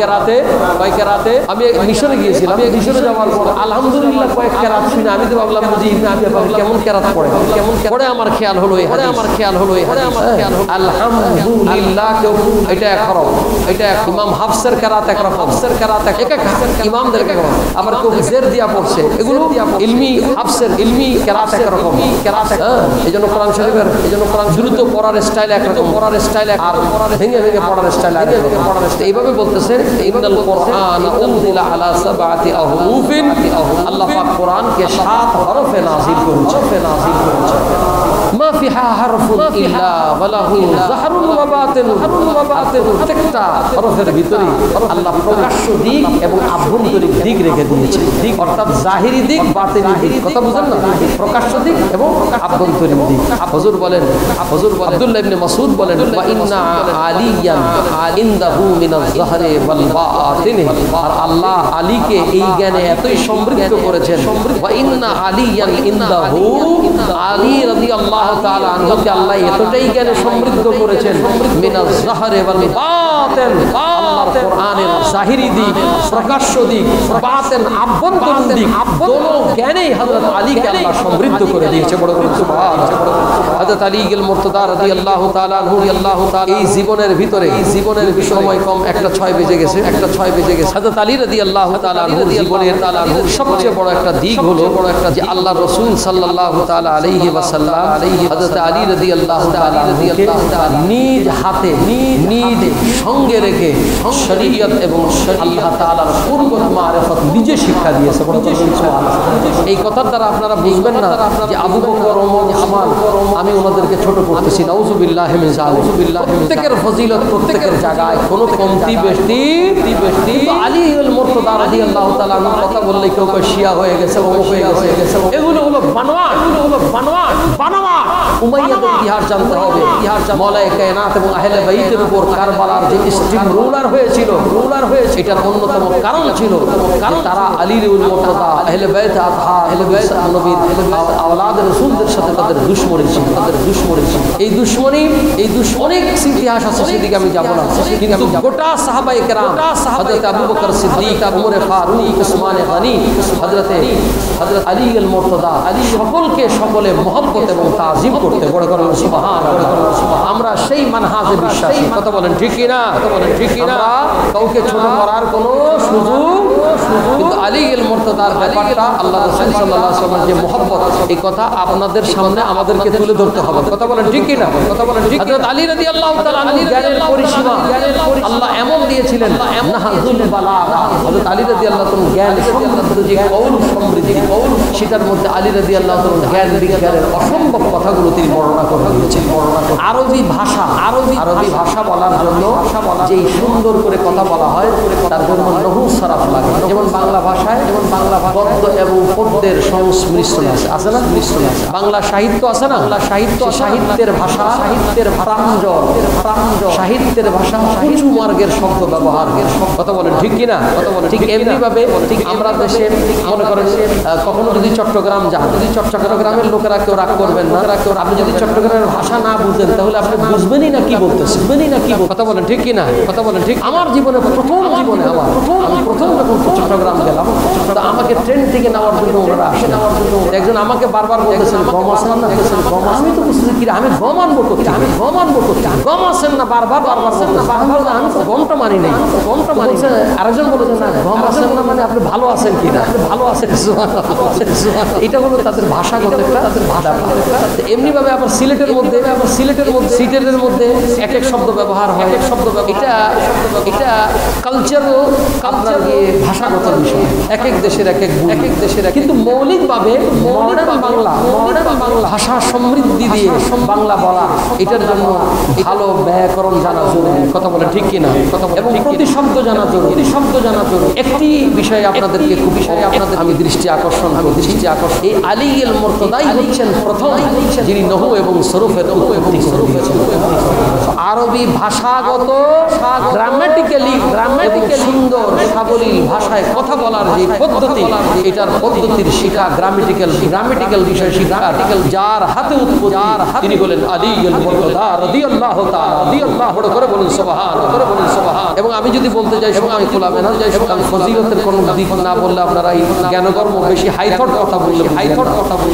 কেরাতে আমি মিশরে গিয়েছিলাম, মিশরে যাওয়ার পর আলহামদুলিল্লাহ কয়েক কেরাত শুনে আমি তো ভাবলাম বুঝি আমি কেমন কেরাত পড়ে, আমার খেয়াল হলো এই হাদিস, আলহামদুলিল্লাহ এটা এক হরফ, এটা ইমাম হাফসের কেরাত এক রকম, এক এক ইমামদের এক রকম, আবার কেউ জের দিয়া পড়ছে, এগুলো ইলমি হাফসের ইলমি কেরাত এক রকম। এইজন্য কোরআন শরীফের দ্রুত পড়ার স্টাইল একরকম, আর ভেঙে ভেঙে পড়ার স্টাইল আরেকরকম। এইভাবে বলতেছেন ইন্নাল কুরআনা উনজিলা আলা সাবআতি আহরুফিন, আল্লাহ পাক কোরআনকে 7 হরফে নাযিল করেছেন। মা ফিহা হারফুন ইল্লা ওয়ালাহু যাহরুন ওয়া বাতিন, প্রত্যেকটা হরফের ভিতরে আল্লাহ প্রকাশ্য দিক এবং আভ্যন্তরিক দিক রেখে দিয়েছে, অর্থাৎ জাহিরি দিক বাতিনি দিক। কথা বুঝেন না? প্রকাশ্য দিক এবং আভ্যন্তরীণ দিক। হুজুর বলেন আব্দুল্লাহ ইবনে মাসউদ বলেন ওয়া ইন্না আলিয়ান ইনদাহু মিনাজ যাহরি ওয়াল বাতিন, আর আল্লাহ আলীকে এই জ্ঞানে এতই সমৃদ্ধ করেছেন। ওয়া ইন্না আলিয়ান ইনদাহু, আলী রাদিয়াল্লাহু তাআলা আনহুকে আল্লাহ এতটাই জ্ঞানে সমৃদ্ধ করেছেন মিনাজ যাহরি ওয়াল বাতিন, আল্লাহর কোরআনের জাহিরি দিক, প্রকাশ্য দিক, বাতিন আভ্যন্তরীণ দিক, দোনো জ্ঞানেই হযরত আলীকে আল্লাহ সমৃদ্ধ করে দিয়েছে। বড় বড় সুবহানাল্লাহ। হযরত আলী ইল মুরতাদা রাদিয়াল্লাহু তাআলা আনহু এই জীবনের ভিতরে সময় কম 1:06 বেজে গেছে। হযরত আলী রাদিয়াল্লাহু তাআলা আনহু জীবনের সবচেয়ে বড় একটা দিক হলো যে আল্লাহ রাসূল সাল্লাল্লাহু তাআলা আলাইহি ওয়াসাল্লাম হযরত আলী রাদিয়াল্লাহু তাআলা নিজ হাতে নিজ সঙ্গে রেখে শরীয়ত এবং আল্লাহ তাআলার কুরবত মারিফত নিজে শিক্ষা দিয়েছে। এই কথার দ্বারা আপনারা বুঝবেন না যে আবু বকর, ওমর, ওসমান আমি ওনাদেরকে ছোট করতেছি, নাউযুবিল্লাহি মিন যালিক। প্রত্যেকের ফজিলত প্রত্যেকের জায়গায়, কোনো কমতি বেশি। আলী ইল মুরতাদা রাদিয়াল্লাহু তাআলা কথা বললে কেউ কেউ শিয়া হয়ে গেছে, অমুক হয়ে গেছে, এগুলো হলো বানোয়াট। উমাইয়াদের ইতিহাস জানতে হবে। মাওলায়ে কায়নাত এবং আহলে বাইতের উপর কারবালার যে স্টিম রুলার হয়েছিল, এটার অন্যতম কারণ ছিল তারা আলী ইল মুরতাদা আহলে বাইত আতহা আহলে বাইত নবীর আওলাদ রাসূলদের সাথে তাদের দুশমনি ছিল। এই দুশমনি অনেক ইতিহাস আছে, সেদিকে আমি যাব না। কিন্তু গোটা সাহাবায়ে কেরাম, হযরত আবু বকর সিদ্দিক, ওমর ফারুক, উসমান গনি, হযরত আলী ইল মুরতাদা, সকলে মহব্বত এবং তাজিম করতে। বড় করে সুবহানাল্লাহ। আমরা সেই মানহাজে বিশ্বাসী। কথা বলেন ঠিক কি না? আমরা কাউকে ছোট করার কোনো সুযোগ, কিন্তু আলী ইল মুরতাদার ব্যাপারটা আল্লাহ রাসূল সাল্লাল্লাহু আলাইহি ওয়াসাল্লামের যে মহব্বত, এই কথা আপনাদের সামনে আমাদেরকে তুলে ধরতে হবে। কথা বলেন ঠিক কি না? হযরত আলী রাদিয়াল্লাহু তাআলা জ্ঞানের পরিসীমা আল্লাহ এমন দিয়েছিলেন, নাহাজুল বালাগা। হযরত আলী রাদিয়াল্লাহু তাআলা জ্ঞান সমৃদ্ধ যে কওল সমৃদ্ধি, সেটার মধ্যে আলী রাদিয়াল্লাহু তাআলা জ্ঞান বিজ্ঞানের অসম্ভব কথাগুলো তিনি বর্ণনা করে দিয়েছেন। আরবি ভাষা বলার জন্য যেই সুন্দর করে কথা বলা হয় তার জন্য নহু সরাফ লাগে। যেমন বাংলা ভাষায় গদ্য এবং পদ্যের সংমিশ্রণ আছে না? বাংলা সাহিত্য আছে না? সাহিত্যের ভাষা, সাহিত্যের ভাষা উঁচু মার্গের শব্দ ব্যবহার। কথা বলেন ঠিক কিনা? ঠিক এমনি ভাবে আমরা দেশে মনে করেন কখনো যদি চট্টগ্রাম যান, চট্টগ্রামের লোকেরা কেউ রাগ করবেন না। আপনি যদি চট্টগ্রামের ভাষা না বুঝেন তাহলে আপনি বুঝবেনই না কি বলতেছেন। কথা বলেন ঠিক কিনা? আমার জীবনে প্রথম যখন চট্টগ্রাম গেলাম, আমাকে ট্রেন থেকে নেওয়ার জন্য ওনারা আসেন। একজন আমাকে বারবার বলতেছেন গম আসেন না, আমি তো বুঝতেছি কি আমি গম আনবো করতে, গম আসেন না, বারবার আমি তো গমটা মানি নাই, আরেকজন বলেছেন না গম আসেন না মানে আপনি ভালো আছেন কিনা, ভালো আছেন। এটা হলো তাদের ভাষাগত একটা। এমনি একইভাবে আবার সিলেটের মধ্যে সিলেটের মধ্যে এক এক শব্দ ব্যবহার হয়, এক শব্দ এটা কালচারও আপনার ভাষাগত বিষয়, এক এক দেশের এক দেশের কিন্তু মৌলিকভাবে মডার্ন বাংলা ভাষা সমৃদ্ধি দিয়ে বাংলা বলা, এটার জন্য ভালো ব্যাকরণ জানা জরুরি। কথা বলে ঠিক কিনা? এবং প্রতিশব্দ জানা জরুরি। একটি বিষয়ে আপনাদেরকে আমি দৃষ্টি আকর্ষণ এই আলী আল মুরতাদাই হচ্ছেন প্রথম যিনি নহু এবং সরফের উৎপত্তি করেছেন। আরবি ভাষাগত গ্রামাটিক্যালি সুন্দর সাবলীল ভাষায় কথা বলার যে পদ্ধতি, এটার পদ্ধতির শিক্ষা গ্রামাটিক্যাল বিষয় শিক্ষা যার হাতে উৎপত্তি তিনি হলেন আলী আল মুরতাদা রাদিয়াল্লাহু তাআলা করে বলেন সুবহান। এবং আমি যদি বলতে যাই এবং আমি খোলাবে না যাই, কারণ ফজিলতের কোনো দিক না বললে আপনারা জ্ঞানকর্ম বেশি হাইথট কথা বললে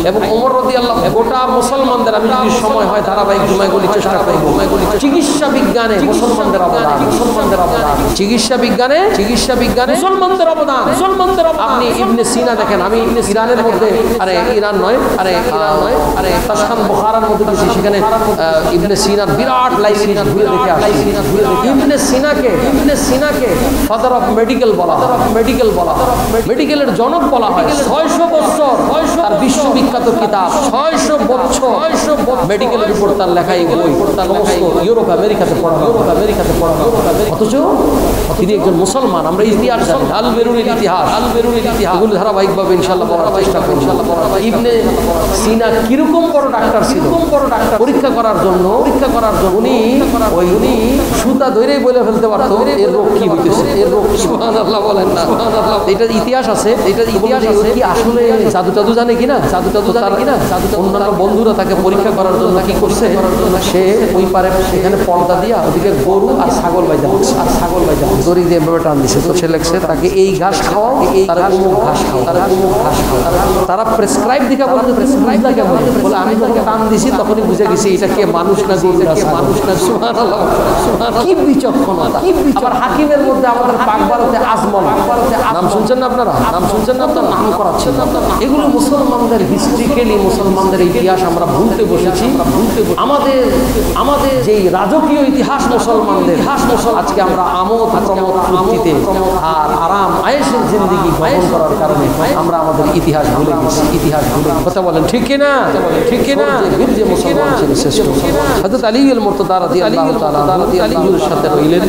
এবং ওমর রাদিয়াল্লাহু গোটা মুসলমানদের, আমি যদি সময় হয় ধারাবাহিক জুমাগুলি চেষ্টা করব, চিকিৎসা বিজ্ঞানে মুসলমানদের অবদান, চিকিৎসা বিজ্ঞানে মুসলমানদের অবদান। আপনি ইবনে সিনা দেখেন, আমি ইরানের মধ্যে ইরান নয় তাশখান বুখারার মধ্যে গেছি, সেখানে ইবনে সিনার বিরাট লাইব্রেরি ঘুরে দেখে আসছি। ইবনে সিনাকে ফাদার অফ মেডিকেল বলা, মেডিকেলের জনক বলা হয়। 600 বছর তার বিশ্ববিখ্যাত কিতাব, 600 বছর মেডিকেলের উপর তার লেখা এই বই ইউরোপ আমেরিকাতে পড়া। অথচ তিনি একজন মুসলমান। আমরা ইতিহাস জানি, আল বেরুনির ইতিহাস এগুলো ধারাবাহিকভাবে ইনশাআল্লাহ পড়ার চেষ্টা করব। ইবনে সিনা কিরকম বড় ডাক্তার ছিল, পরীক্ষা করার জন্য উনি সুতা ধরেই বলে ফেলতে পারতো এর রোগ কি হইতেছে, এর রোগ কি। সুবহানাল্লাহ বলেন না? এটা ইতিহাস আছে কি আসলে জাদু জানে কিনা, অন্যান্য বন্ধুরা তাকে পরীক্ষা করার জন্য কি করছে, সে ওই পারে সেখানে পর্দা দিয়া ওদিকে গরু আর ছাগল বাইজা দড়ি দিয়ে টান দিছে। তো সে লেগছে তাকে এই ঘাস খাওয়াও, তারা অমুক ঘাস খাও। তারা প্রেসক্রাইব দিকা বলতে বলে আমি যখন টান দিছি তখনই বুঝে গেছি এটা কে মানুষ না গরু না সুবহানাল্লাহ। কি বিচক্ষণতা! আবার হাকিমের মধ্যে আমাদের পাকবারতে আজমল নাম শুনছেন না আপনারা? তো নাম করাচ্ছে। এগুলো মুসলমানদের হিস্ট্রিক্যালি মুসলমানদের ইতিহাস আমরা ভুলতে বসেছি। আমাদের যে রাজকীয় ইতিহাস মুসলমানদের আজকে আমরা আমোদ প্রমোদ ফুর্তিতে আর আরাম আয়েশের জিন্দেগি গ্রহণ করার কারণে আমরা আমাদের ইতিহাস ভুলে গেছি। কথা বলেন ঠিক কিনা? বীর যে মুসলমান ছিল শ্রেষ্ঠ হযরত আলী আল মুরতাদা রাদিয়াল্লাহু তাআলা আলীর সাথে রইলেন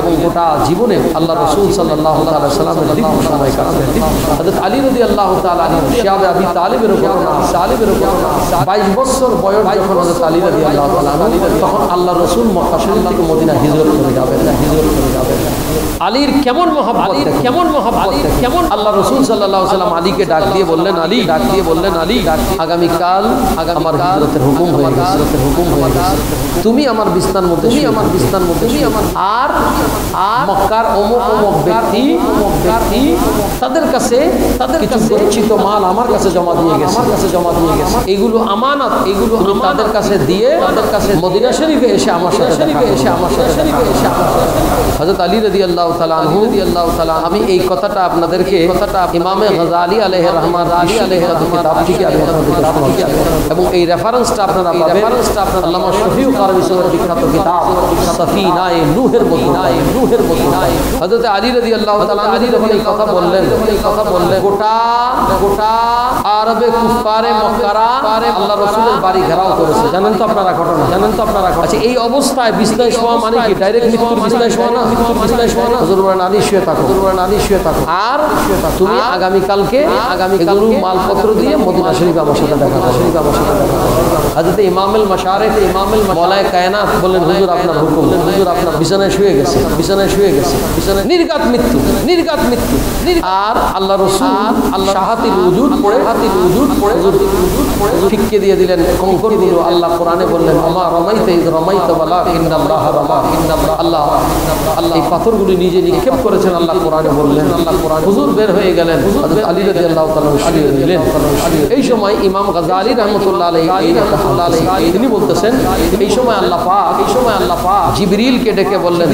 এবং গোটা জীবনে আল্লাহ রাসূল সাল্লাল্লাহু আলাইহি সাল্লামের দীর্ঘ সময় কাটালেন। হযরত আলী রাদিয়াল্লাহু তাআলা শিয়াবে আবি তালিবের উপর 22 বছর বয়স যখন হযরত আলী রাদিয়াল্লাহু তাআলা তখন আল্লাহ রাসূল মক্কা শরীফ থেকে মদিনা হিজরত করে যাবেন। আলীর কেমন মহব্বত, কেমন আল্লাহ রাসূল সাল্লাল্লাহু আলাইহি সাল্লাম আলীকে ডাক দিয়ে বললেন আলী আগামীকাল আমার হিজরতের হুকুম হয়ে গেছে। তুমি আমার বিছানার মধ্যে আর মক্কার অমুক ব্যক্তি তাদের কাছে কিছু গচ্ছিত মাল আমার কাছে জমা দিয়ে গেছে। এগুলো আমানত, তাদের কাছে দিয়ে মদিনা শরীফে এসে আমার সাথে হযরত আলী রাদিয়াল্লাহু তাআলা আনহু আমি এই কথাটা আপনাদেরকে ইমামে গাযালি আলাইহি রাহমান কিতাব থেকে আমি আপনাদেরকে শোনাচ্ছি এবং এই রেফারেন্সটা আপনারা পাবেন আল্লামা শফিউ কারবি সাহেবের বিখ্যাত কিতাব সাফিনায়ে নূহের মধ্যে। হযরত আলী রাদিয়াল্লাহু তাআলা যখন এই কথা বললেন গোটা আরবে কুফারে মক্কারা আল্লাহ রাসূলের বাড়ি ঘেরাও করেছে। জানেন তো আপনারা ঘটনা? আচ্ছা, এই অবস্থায় বিছনায় শোয়া মানে কি ডাইরেক্ট মৃত্যুর বিছনায় শোয়া না? হুজুর বলেন আলী শুয়ে থাকো আর তুমি আগামীকালকে এগুলো মালপত্র দিয়ে মদিনা শরীফে আমার সাথে দেখা করবে। হযরত ইমামুল মাশারিক মওলায়ে কায়নাত বলেন হুজুর আপনার হুকুম। আপনার বিছানায় শুয়ে গেছে নির্ঘাত মৃত্যু। আর আল্লাহ রাসূল শাহাতিল উজুদ পড়ে ফিক্কে দিয়ে দিলেন কঙ্করগুলো। আল্লাহ কোরআনে বললেন ওমা রামাইতা ইয রামাইতা ওয়ালাকিন্নাল্লাহ রামা। আল্লাহ এই পাথরগুলি নিজে নিক্ষেপ করেছেন আল্লাহ কোরআনে বললেন। হুজুর বের হয়ে গেলেন, হযরত আলী রাদিয়াল্লাহু তাআলা শুয়ে রইলেন। এই সময় ইমাম গাযালি রাহমাতুল্লাহ আলাইহি তিনি বলতেছেন এই সময় আল্লাহ পাক জিবরিলকে ডেকে বললেন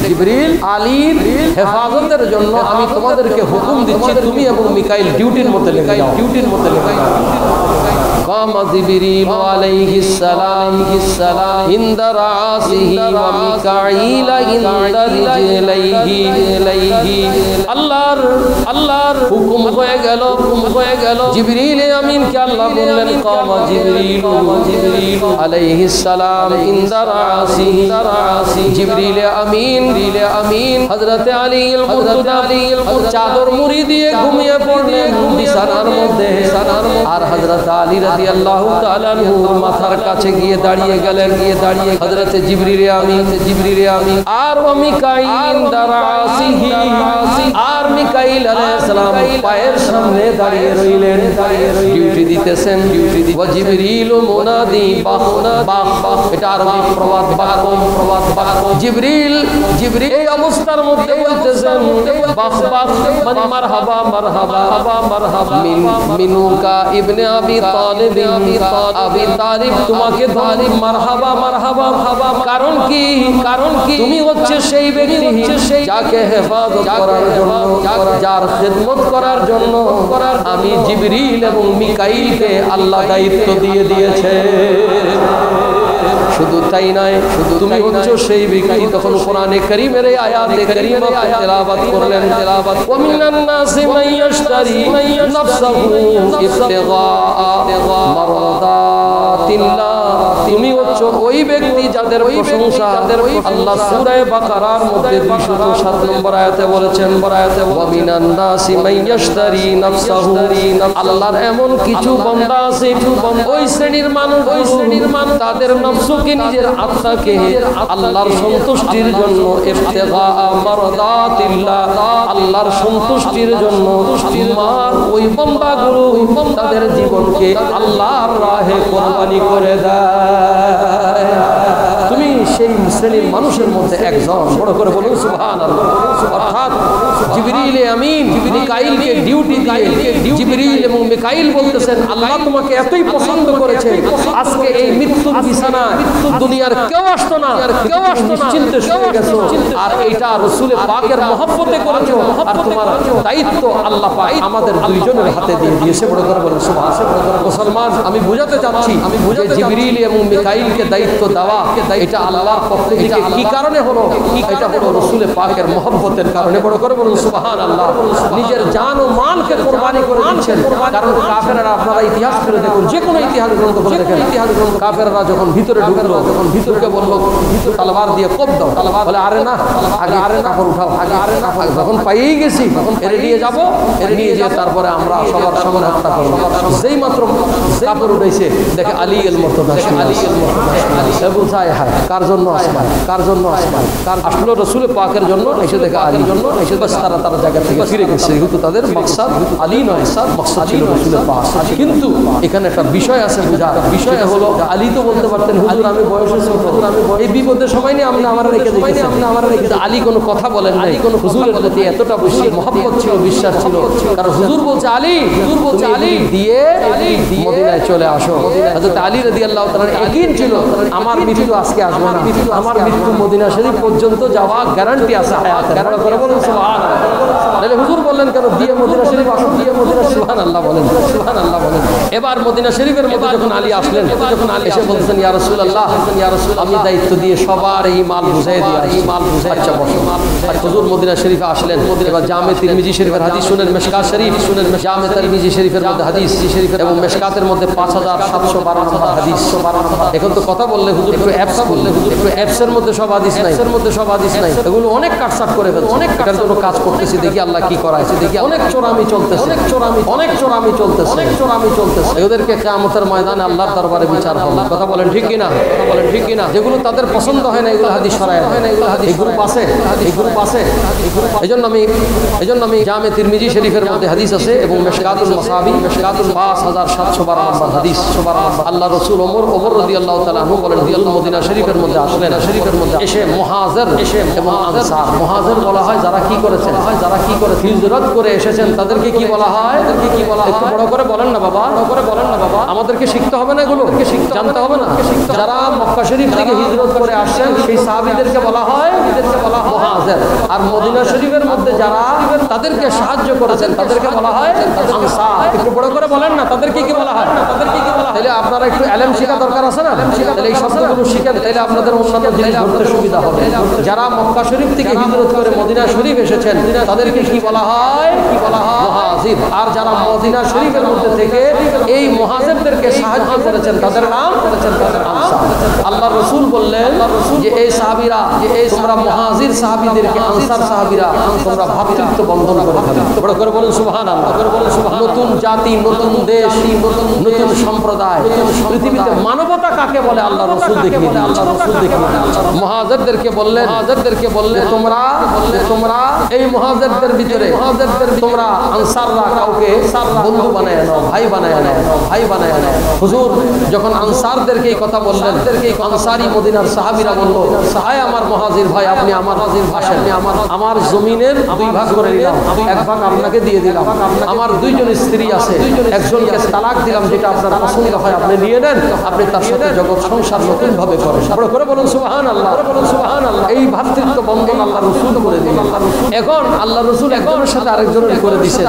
জিবরিল আলীর হেফাজতের জন্য আমি তোমাদেরকে হুকুম দিচ্ছি তুমি এবং মিকাইল ডিউটির মধ্যে লেগে যাও। قام جبريل عليه السلام عند رأسه وميكائيل عند رجليه আল্লাহর হুকুম হয়ে গেল জিবরিল আমিন কে আল্লাহ বললেন قام جبريل আলাইহিস সালাম عند رأسه জিবরিল আমিন হযরত আলী চাদর মুড়ি দিয়ে ঘুমিয়ে পড়লেন বিছানার মধ্যে আর হযরত আলী রাদিয়াল্লাহু তাআলা নূর মাথার কাছে গিয়ে দাঁড়িয়ে গেলেন হযরত জিবরিল আমিন আর মিকাইল দারাসিহি আর মিকাইল আলাইহিস সালাম পায়ের সামনে দাঁড়িয়ে রইলেন ডিউটি দিতেছেন ওয়া জিবরিল মুনাদি বাহ এটা আরবি প্রবাদ বাক্য জিবরিল এই অবস্থার মধ্যে বলতেছেন বাহ মানে মারহাবা মিনুকা ইবনে আবি তালিব তোমাকে তালিব মারহাবা কারণ কি তুমি হচ্ছে সেই ব্যক্তি যাকে হেফাজত করার জন্য যার খিদমত করার জন্য আমি জিবরিল এবং মিকাইলকে আল্লাহ দায়িত্ব দিয়ে দিয়েছে শুধু তাই নয় তুমি হচ্ছে সেই ব্যক্তি তখন কোরআনে কারীমের এই আয়াতে কারীমা তেলাওয়াত করলেন ওয়া মিনান নাসি মান ইয়াশতারি নাফসাহু ইবতিগা মারদাতিল্লাহ তুমি হচ্ছে ওই ব্যক্তি যাদের প্রশংসা আল্লাহ সূরা বাকারার মধ্যে 207 নম্বর আয়াতে বলেছেন ওয়া মিনান নাসি মান ইয়াশতারি নাফসাহু আল্লাহর এমন কিছু বান্দা আছে ওই শ্রেণীর মানুষ তাদের নফসকে নিজের আত্মাকে আল্লাহর সন্তুষ্টির জন্য ইবতিগা মারদাতিল্লাহ আল্লাহর সন্তুষ্টির জন্য ওই বান্দাগুলো তাদের জীবনকে আল্লাহর রাহে কুরবানি করে দেয় তুমি সেই শ্রেণীর মানুষের মধ্যে একজন বড় করে বলুন সুবহানাল্লাহ অর্থাৎ জিবরিল আমিন মিকাইলকে ডিউটি দিয়ে জিবরিল এবং মিকাইল বলতেছেন আল্লাহ তোমাকে এতই পছন্দ করেছে আজকে এই মৃত্যুর বিছানায় দুনিয়ার কেউ আসতো না নিশ্চিন্তে শুয়ে গেছো আর এইটা রাসূলের পাকের মহব্বতে করেছো আর তোমার দায়িত্ব আল্লাহ পাক আমাদের দুইজনের হাতে দিয়ে দিয়েছে বড় করে বলেন সুবহানাল্লাহ মুসলমান আমি বুঝাতে চাচ্ছি যে জিবরিল এবং মিকাইলকে দায়িত্ব দেওয়া এটা আল্লাহর পক্ষ থেকে কি কারণে হলো এটা হলো রাসূলের পাকের মহব্বতের কারণে বড় করে বলুন সুবহানাল্লাহ নিজের জান ও মালকে কুরবানি করে দিয়েছেন কারণ কাফেররা আপনারা ইতিহাস করে দেখুন যে কোনো ইতিহাস গ্রন্থ করে দেখেন কাফেররা যখন ভিতরে ঢুকলো তখন ভিতরকে বলল তলোয়ার দিয়ে কোপ দাও বলে আরে না আগে কাপড় উঠাও আগে যখন পাইয়েই গেছি তখন এর নিয়ে যাব এর নিয়ে যেয়ে তারপরে আমরা সবার সামনে হত্যা করব যেই মাত্র কাপড় উঠাইছে দেখে আলী এল মুর্তদা বুঝায় কার জন্য আসমান কার আসলো রাসূল পাকের জন্য এসে দেখে আলীর জন্য এসে বাস তারা জায়গা থেকে ফিরে গেছে কিন্তু তাদের মাকসাদ আলী নয় মাকসাদ ছিল রাসূলের পাক কিন্তু এখানে একটা বিষয় আছে বুঝার বিষয় হলো আলী তো বলতে পারতেন হুজুর আমি বয়সে ছোট এই বিপদের সময় নিয়ে আপনি আমার রেখে দিয়েছেন কিন্তু আলী কোনো কথা বলেন নাই হুজুরের প্রতি এতটা বেশি মহব্বত ছিল বিশ্বাস ছিল কারণ হুজুর বলছে আলী দিয়ে মদিনায় চলে আসো হযরত আলী রাদিয়াল্লাহু তাআলার ইয়াকিন ছিল আমার মৃত্যু আজকে আসবে না আমার মৃত্যু মদিনা শরীফ পর্যন্ত যাওয়া গ্যারান্টি আছে হায়াতের বড় বলুন সুবহানাল্লাহ তাহলে হুজুর বললেন কেন দিয়ে মদিনা শরীফ আসো দিয়ে মদিনা সুবহানাল্লাহ বলেন এবার মদিনা শরীফের মধ্যে যখন আলী আসলেন যখন আলী এসে বলতেন ইয়া রাসূলুল্লাহ আমি দায়িত্ব দিয়ে সবার এই মাল বুঝাই দিয়ে আচ্ছা বসো হুজুর মদিনা শরীফে আসলেন এবার জামে তিরমিজি শরীফের হাদিস শুনেন মিশকাত শরীফ শুনেন জামে তিরমিজি শরীফের মধ্যে হাদিস এবং মিশকাতের মধ্যে 5712 নম্বর হাদিস এখন তো কথা বললে হুজুর একটু অ্যাপসের মধ্যে সব হাদিস নাই এগুলো অনেক কাটছাট করে ফেলছে এটার জন্য কাজ করতেছি দেখি আল্লাহ কি করাইছে দেখি অনেক চোরামি চলতেছে এদেরকে কিয়ামতের ময়দানে আল্লাহর দরবারে বিচার হবে কথা বলেন ঠিক কিনা যেগুলো তাদের পছন্দ হয় না এগুলো হাদিস সরায় এই গ্রুপ আছে এজন্য আমি জামে তিরমিজি শরীফের মধ্যে হাদিস আছে এবং মিশকাতুল মাসাবি 5712 নম্বর হাদিস আল্লাহ রাসূল ওমর রাদিয়াল্লাহু তাআলা আনহু বলেন মদিনা শরীফের মধ্যে আসলেন এসে মুহাজির এবং আনসার মুহাজির বলা হয় যারা কি করেছেন হিজরত করে এসেছেন তাদেরকে কি বলা হয় একটু বড় করে বলেন না বাবা আমাদেরকে শিখতে হবে না এগুলো জানতে হবে না যারা মক্কা শরীফ থেকে হিজরত করে আসছেন সেই সাহাবীদেরকে বলা হয় মুহাজির আর মদিনা শরীফের মধ্যে যারা তাদেরকে সাহায্য করেছেন তাদেরকে বলা হয় আনসার একটু বড় করে বলেন না তাদেরকে কি বলা হয় তাহলে আপনারা একটু এলেম শেখা দরকার আছে না? তাহলে এই শব্দগুলো শিখেন, তাহলে আপনাদের অন্যান্য জিনিস ধরতে সুবিধা হবে। যারা মক্কা শরীফ থেকে হিজরত করে মদিনা শরীফ এসেছেন তাদেরকে কি বলা হয়? মুহাজির। আর যারা মদিনা শরীফের মধ্যে থেকে এই মুহাজিরদেরকে সাহায্য করেছেন তাদের নাম আনসার। আল্লাহ রাসূল বললেন যে এই সাহাবীরা, তোমরা মুহাজির সাহাবীদেরকে আনসার সাহাবীরা তোমরা ভ্রাতৃত্ব বন্ধন করে ফেলো। বড় করে বলুন সুবহানাল্লাহ। নতুন জাতি, নতুন দেশ, নতুন সম্প্রদায়, পৃথিবীতে মানবতা কাকে বলে আল্লাহ রাসূল দেখিয়ে দিলেন। মুহাজিরদেরকে বললেন তোমরা এই মুহাজিরদের ভিতরে তোমরা আনসাররা কাউকে বন্ধু বানায় নাও, ভাই বানায় নাও। হুজুর যখন আনসারদেরকে এই কথা বললেন, আনসারী মদিনার সাহাবীরা বলল, হায় আমার মুহাজির ভাই, আপনি আমার আসেন, আমার জমিনের 2 ভাগ করে নিলাম, 1 ভাগ আপনাকে দিয়ে দিলাম। আমার 2 জন স্ত্রী আছে, একজনকে তালাক দিলাম, যেটা আপনার পছন্দ হয় আপনি নিয়ে নেন, আপনি তার সাথে জগৎ সংসার নতুন ভাবে করেন। বড় করে বলুন সুবহানাল্লাহ। এই ভ্রাতৃত্ব বন্ধন আল্লাহ রাসূল করে দিলেন। এখন আল্লাহ রাসূল একজনের সাথে আরেকজনের করে দিয়েছেন,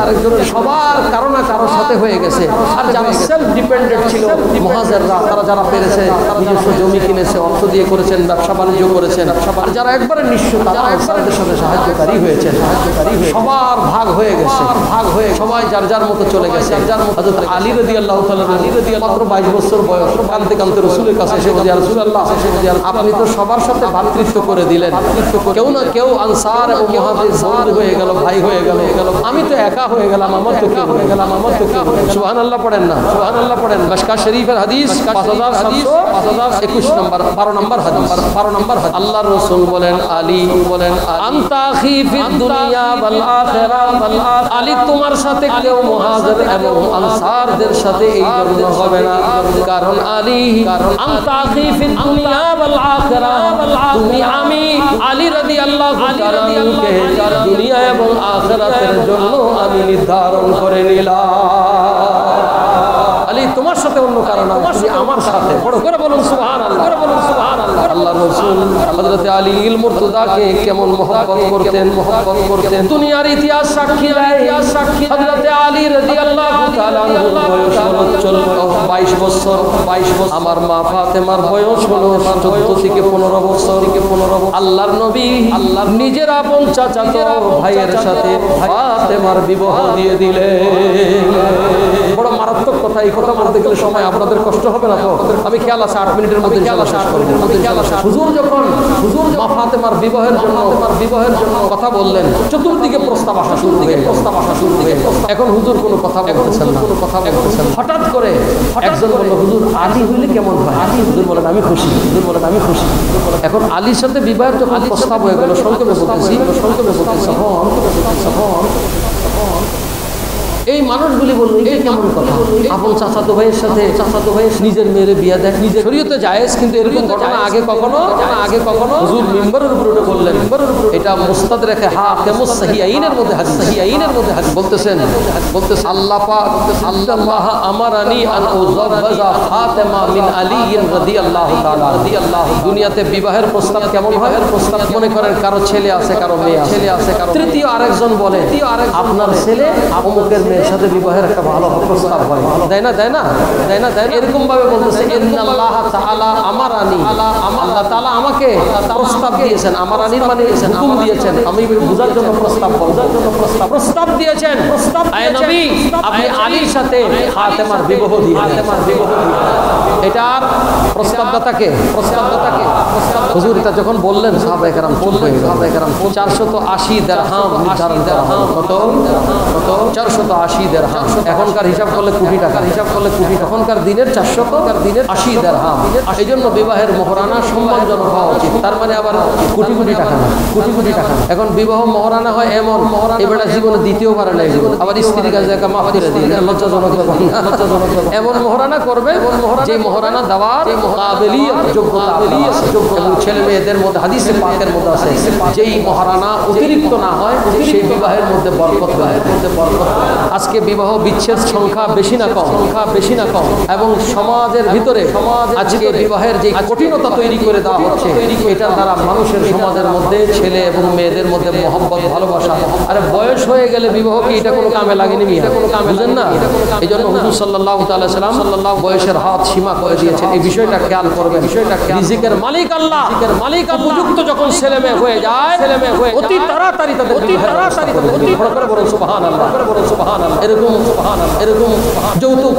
সবার কারো না কারোর সাথে হয়ে গেছে। আর যারা সেলফ ডিপেন্ডেন্ট ছিল মুহাজিররা, তারা যারা পেরেছে নিজস্ব জমি কিনেছে, অর্থ দিয়ে করেছেন, ব্যবসা বাণিজ্য করেছেন। আর যারা একবারে নিঃস্ব, তারা আনসারদের সাথে সাহায্যকারী হয়েছেন। সবার ভাগ হয়ে গেছে, সবাই যার যার মতো চলে গেছে। হযরত আলী রাদিয়াল্লাহু তাআলা মাত্র 22 বছর বয়স, কাঁদতে কাঁদতে রাসূলের কাছে এসে বলে, ইয়া রাসূলুল্লাহ, আপনি তো সবার সাথে ভ্রাতৃত্ব করে দিলেন, কেউ না কেউ আনসার এবং মুহাজির বন্ধু হয়ে গেল, ভাই হয়ে গেল, আমি তো একা হয়ে গেলাম, আমার তো কেউ হয়ে গেলাম, আমার তো কেউ। সুবহানাল্লাহ পড়েন না, সুবহানাল্লাহ পড়েন। মিশকাত শরীফের হাদিস 5721 নম্বর 12 নম্বর হাদিস। আল্লাহর রাসূল বলেন, আলী আনতা আখি ফিদ দুনিয়া ওয়াল আখিরা। আলী তোমার সাথে কেউ মুহাজির এবং আনসারদের সাথে এই জন্য হবে না, কারণ আলী আনতা আখি ফিদ দুনিয়া ওয়াল আখিরা। তুমি আমি আলী রাদিয়াল্লাহু তাআলা কে দুনিয়া এবং আখিরাতের জন্য আমি নির্ধারণ করে নিলাম। আলী তোমার সাথে অন্য কারণ না, তুমি আমার সাথে। বড় করে বলুন সুবহানাল্লাহ। আল্লাহ রাসূল হযরত আলী ইল মুরতাদাকে কেমন মহব্বত করতেন, দুনিয়ার ইতিহাস সাক্ষী দেয়। হযরত আলী রাদিয়াল্লাহু তাআলা বয়স হলো 22 বছর। আমার মা ফাতেমার বয়স হলো 14 থেকে 15 বছর। আল্লাহর নবী নিজের আপন চাচাতো ভাইয়ের সাথে ফাতেমার বিবাহ দিয়ে দিলেন। বড় মারাত্মক কথা, এই কথা বলতে গেলে সময় আপনাদের কষ্ট হবে না তো? আমি খেয়াল আছে 8 মিনিটের মধ্যে ইনশাআল্লাহ শেষ করব। হুজুর যখন মা ফাতেমার বিবাহের জন্য কথা বললেন, চতুর্দিকে প্রস্তাব আসা শুরু হয়ে গেল। এখন হুজুর কোনো কথা বলতেছেন না। হঠাৎ করে একজন বলল, হুজুর আলী হইলে কেমন হয়? হুজুর বলেন, আমি খুশি। এখন আলীর সাথে বিবাহের যখন প্রস্তাব হয়ে গেল, সংক্ষেপে বলতেছি, এই মানুষগুলি বলল, এটা কেমন কথা? আপন চাচাতো ভাইয়ের সাথে নিজের মেয়ের বিয়া দেয়, নিজের শরীয়তে জায়েজ, কিন্তু এরকম ঘটনা আগে কখনো হুজুর মিম্বরের উপর বললেন। এটা মুস্তাদরাক হাকিমুস সহিহাইনের মধ্যে হাদিস। বলতেছেন আল্লাহ পাক আল্লাহ আমারানি আন উযাওয়াজা ফাতেমা মিন আলী রাদিয়াল্লাহু তাআলা। দুনিয়াতে বিবাহের প্রস্তাব কেমন হয়? মনে করেন কারো ছেলে আছে, কারো মেয়ে আছে, তৃতীয় আরেকজন বলে, আপনার ছেলে অমুকের মেয়ের সাথে বিবাহের একটা ভালো প্রস্তাব হয়, দেয় না, এরকম ভাবে বলতেছে, ইন্নাল্লাহ তাআলা আমারানি, আল্লাহ তাআলা আমাকে প্রস্তাব দিয়েছেন। আমারানির মানে হুকুম দিয়েছেন, আমি বুঝার জন্য প্রস্তাব দিয়েছেন। আয় নবী, আপনি আলীর সাথে ফাতেমার বিবাহ দিয়েছেন। এটার প্রস্তাবদাতাকে হুজুর এটা যখন বললেন, সাহাবায়ে কেরাম চুপ হয়ে গেলেন। 480 দিরহাম নির্ধারণ করা হলো। কত? 480 দিরহাম। এখনকার হিসাব করলে কোটি টাকা। তখনকার দিনের 480 দিরহাম। এই জন্য বিবাহের মোহরানা সম্মানজনক হওয়া উচিত। তার মানে আবার কোটি টাকা না, এখন বিবাহ মোহরানা হয় এমন, এবারে জীবনে দ্বিতীয়বার নাই, আবার স্ত্রীর কাছে একটা মাফ করে দিয়ে লজ্জাজনক ব্যাপার না। এমন মোহরানা করবে যে মোহরানা দেওয়ার কাবিলিয়ত, যোগ্যতা এবং ছেলে মেয়েদের মধ্যে হাদিসে পাকের মধ্যে আছে, যেই মহারানা অতিরিক্ত না হয় সেই বিবাহের মধ্যে বরকত হয়। আজকে বিবাহ বিচ্ছেদ সংখ্যা বেশি না কম, এবং সমাজের ভিতরে আজকে আজকে বিবাহের যে কঠিনতা তৈরি করে দেওয়া হচ্ছে, এটার দ্বারা মানুষের সমাজের মধ্যে ছেলে এবং মেয়েদের মধ্যে মহব্বত, ভালোবাসা, আরে বয়স হয়ে গেলে বিবাহ কি এটা কোনো কামে লাগেনি মিয়া, বুঝেন না? এই জন্য হুজুর সাল্লাল্লাহু তাআলা সাল্লাম বয়সের হাত সীমা করে দিয়েছেন। এই বিষয়টা খেয়াল করবেন। রিজিকের মালিক আল্লাহ, উপযুক্ত যখন ছেলে মেয়ে হয়ে যায়, অতি তাড়াতাড়ি তাদের সুবহানাল্লাহ, এরকম যৌতুক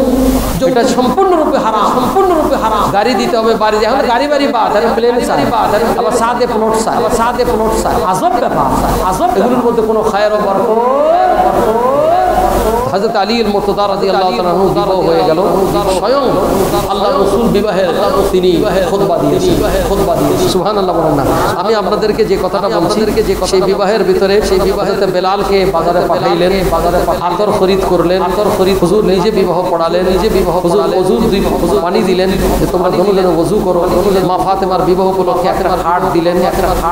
যেটা সম্পূর্ণরূপে হারাম, সম্পূর্ণরূপে হারাম। গাড়ি দিতে হবে, বাড়ি এখন গাড়ি বাড়ি বাদ, প্লেন আবার সাদে প্লট চাই, আবার সাদে প্লট চাই, আজব ব্যাপার, আজব। এগুলোর মধ্যে কোনো খায়ের ও বরকত। হযরত আলী মুর্তজা রাদিয়াল্লাহু তাআলা আনহু বিবাহ হয়ে গেল, স্বয়ং আল্লাহর রাসূল বিবাহের তিনি খুতবা দিয়েছেন, সুবহানাল্লাহ বলেন না? আমি আপনাদেরকে যে কথাটা বলছি, সেই বিবাহের ভিতরে সেই বিবাহেতে বেলালকে বাজারে পাঠাইলেন, বাজারে আতর খরিদ করলেন, আতর খরিদ হুজুর নিজে বিবাহ পড়ালেন, নিজে বিবাহ পড়ালেন, হুজুর পানি দিলেন যে তোমরা দুজনে ওযু করো। মা ফাতেমার বিবাহ উপলক্ষে একটা খাট দিলেন,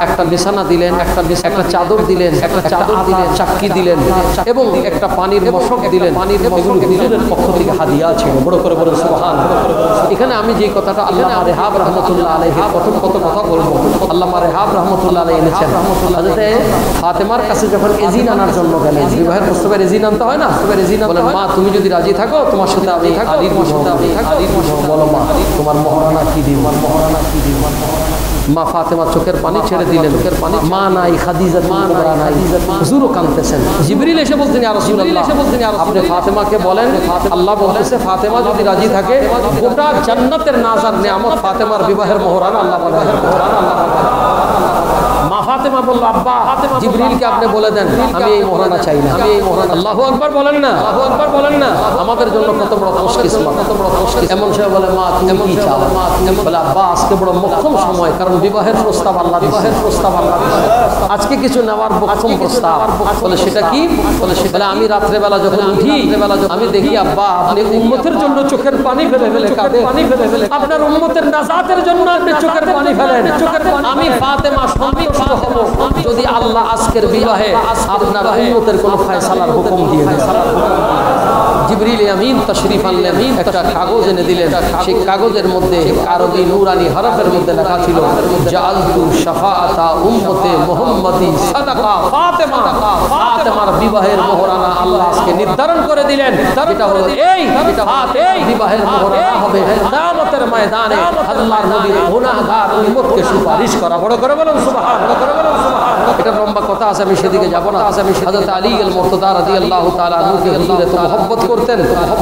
একটা বিছানা দিলেন, একটা চাদর দিলেন, চাক্কি দিলেন এবং একটা পানির মশক দিলেন। পানির এগুলো হুজুরের পক্ষ থেকে হাদিয়া ছিল। বড় করে বলেন সুবহানাল্লাহ। এখানে আমি যে কথাটা আল্লামা রেহাব রাহমাতুল্লাহ আলাইহি প্রথম কত কথা বলবো, আল্লামা রেহাব রাহমাতুল্লাহ আলাইহি এনেছেন। হযরতে ফাতেমার কাছে যখন এজিন আনার জন্য গেলেন, বিবাহের প্রস্তাবে এজিন আনতে হয় না, বলেন মা তুমি যদি রাজি থাকো তোমার সাথে আমি আলীর বিবাহ, বলো মা তোমার মহারানা কি দিব, মহারানা কি দিব। মা ফাতেমা চোখের পানি ছেড়ে দিলেন, চোখের পানি, মা নাই, খাদিজা মা নাই, হুজুরও কাঁদতেছেন। জিবরিল এসে বলতেন ইয়া রাসূলুল্লাহ আপনি ফাতেমাকে বলেন, আল্লাহ বলতেছে ফাতেমা যদি রাজি থাকে গোটা জান্নাতের নাজ আর নিয়ামত ফাতেমার বিবাহের মোহরানা আল্লাহ বলেন। মা ফাতেমা বলল আব্বা জিবরিলকে আপনি বলে দেন আমি এই মোহরানা চাই না, আমি এই মোহরানা। আল্লাহু আকবার বলেন না, আল্লাহু আকবার বলেন না। আমাদের জন্য কত বড় খুশকিসমত, কত বড় খুশকিসমত। এমন সে বলে মা তুমি কি চাও, বলে আব্বা আজকে বড় মোক্ষম সময়, কারণ বিবাহের প্রস্তাব আল্লাহ, বিবাহের প্রস্তাব আল্লাহ। আজকে কিছু নেওয়ার মোক্ষম প্রস্তাব। বলে সেটা কি? বলে সেটা আমি রাত্রে বেলা যখন উঠি আমি দেখি আব্বা আপনি উম্মতের জন্য চোখের পানি ফেলে ফেলে কাঁদেন, আপনার উম্মতের নাজাতের জন্য আপনি চোখের পানি ফেলেন, চোখের পানি। আমি ফাতেমা সন্তুষ্ট হব যদি আল্লাহ আজকের বিবাহে আপনার উম্মতের কোনো ফয়সালার হুকুম দিয়ে দেন। জিবরিল আমিন তাশরীফ আনলেন, একটা কাগজ এনে দিলেন। সেই কাগজের মধ্যে আরবি নুরানি হরফের মধ্যে লেখা ছিল জাআলতু শাফাআতা উম্মতে মুহাম্মাদি সাদাকা ফাতেমা। ফাতেমার বিবাহের মোহরানা আল্লাহ আজকে নির্ধারণ করে দিলেন। যেটা হলো এই বিবাহের মোহরানা হবে কিয়ামতের ময়দানে আল্লাহর নবীর গুনাহগার উম্মতকে সুপারিশ করা। বড় করে বলুন সুবহানাল্লাহ, করে বলুন সুবহানাল্লাহ। এটা লম্বা কথা আছে, আমি সেদিকে যাব না। হযরত আলী মুর্তজা রাদিয়াল্লাহু তাআলা আনহুকে হুজুর এত মহব্বত করতেন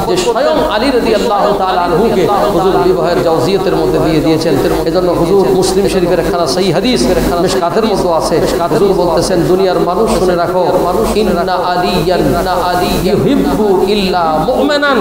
যে স্বয়ং আলী রাদিয়াল্লাহু তাআলা আনহুকে হুজুর বিবাহের জাওজিয়তের মধ্যে দিয়ে দিয়েছেন। এজন্য হুজুর মুসলিম শরীফের একখানা সহিহ হাদিস মিশকাতের মধ্যে আছে, হুজুর বলতেছেন দুনিয়ার মানুষ শুনে রাখো, ইন্না আলিয়ান ইউহিব্বু ইল্লা মুমিনান।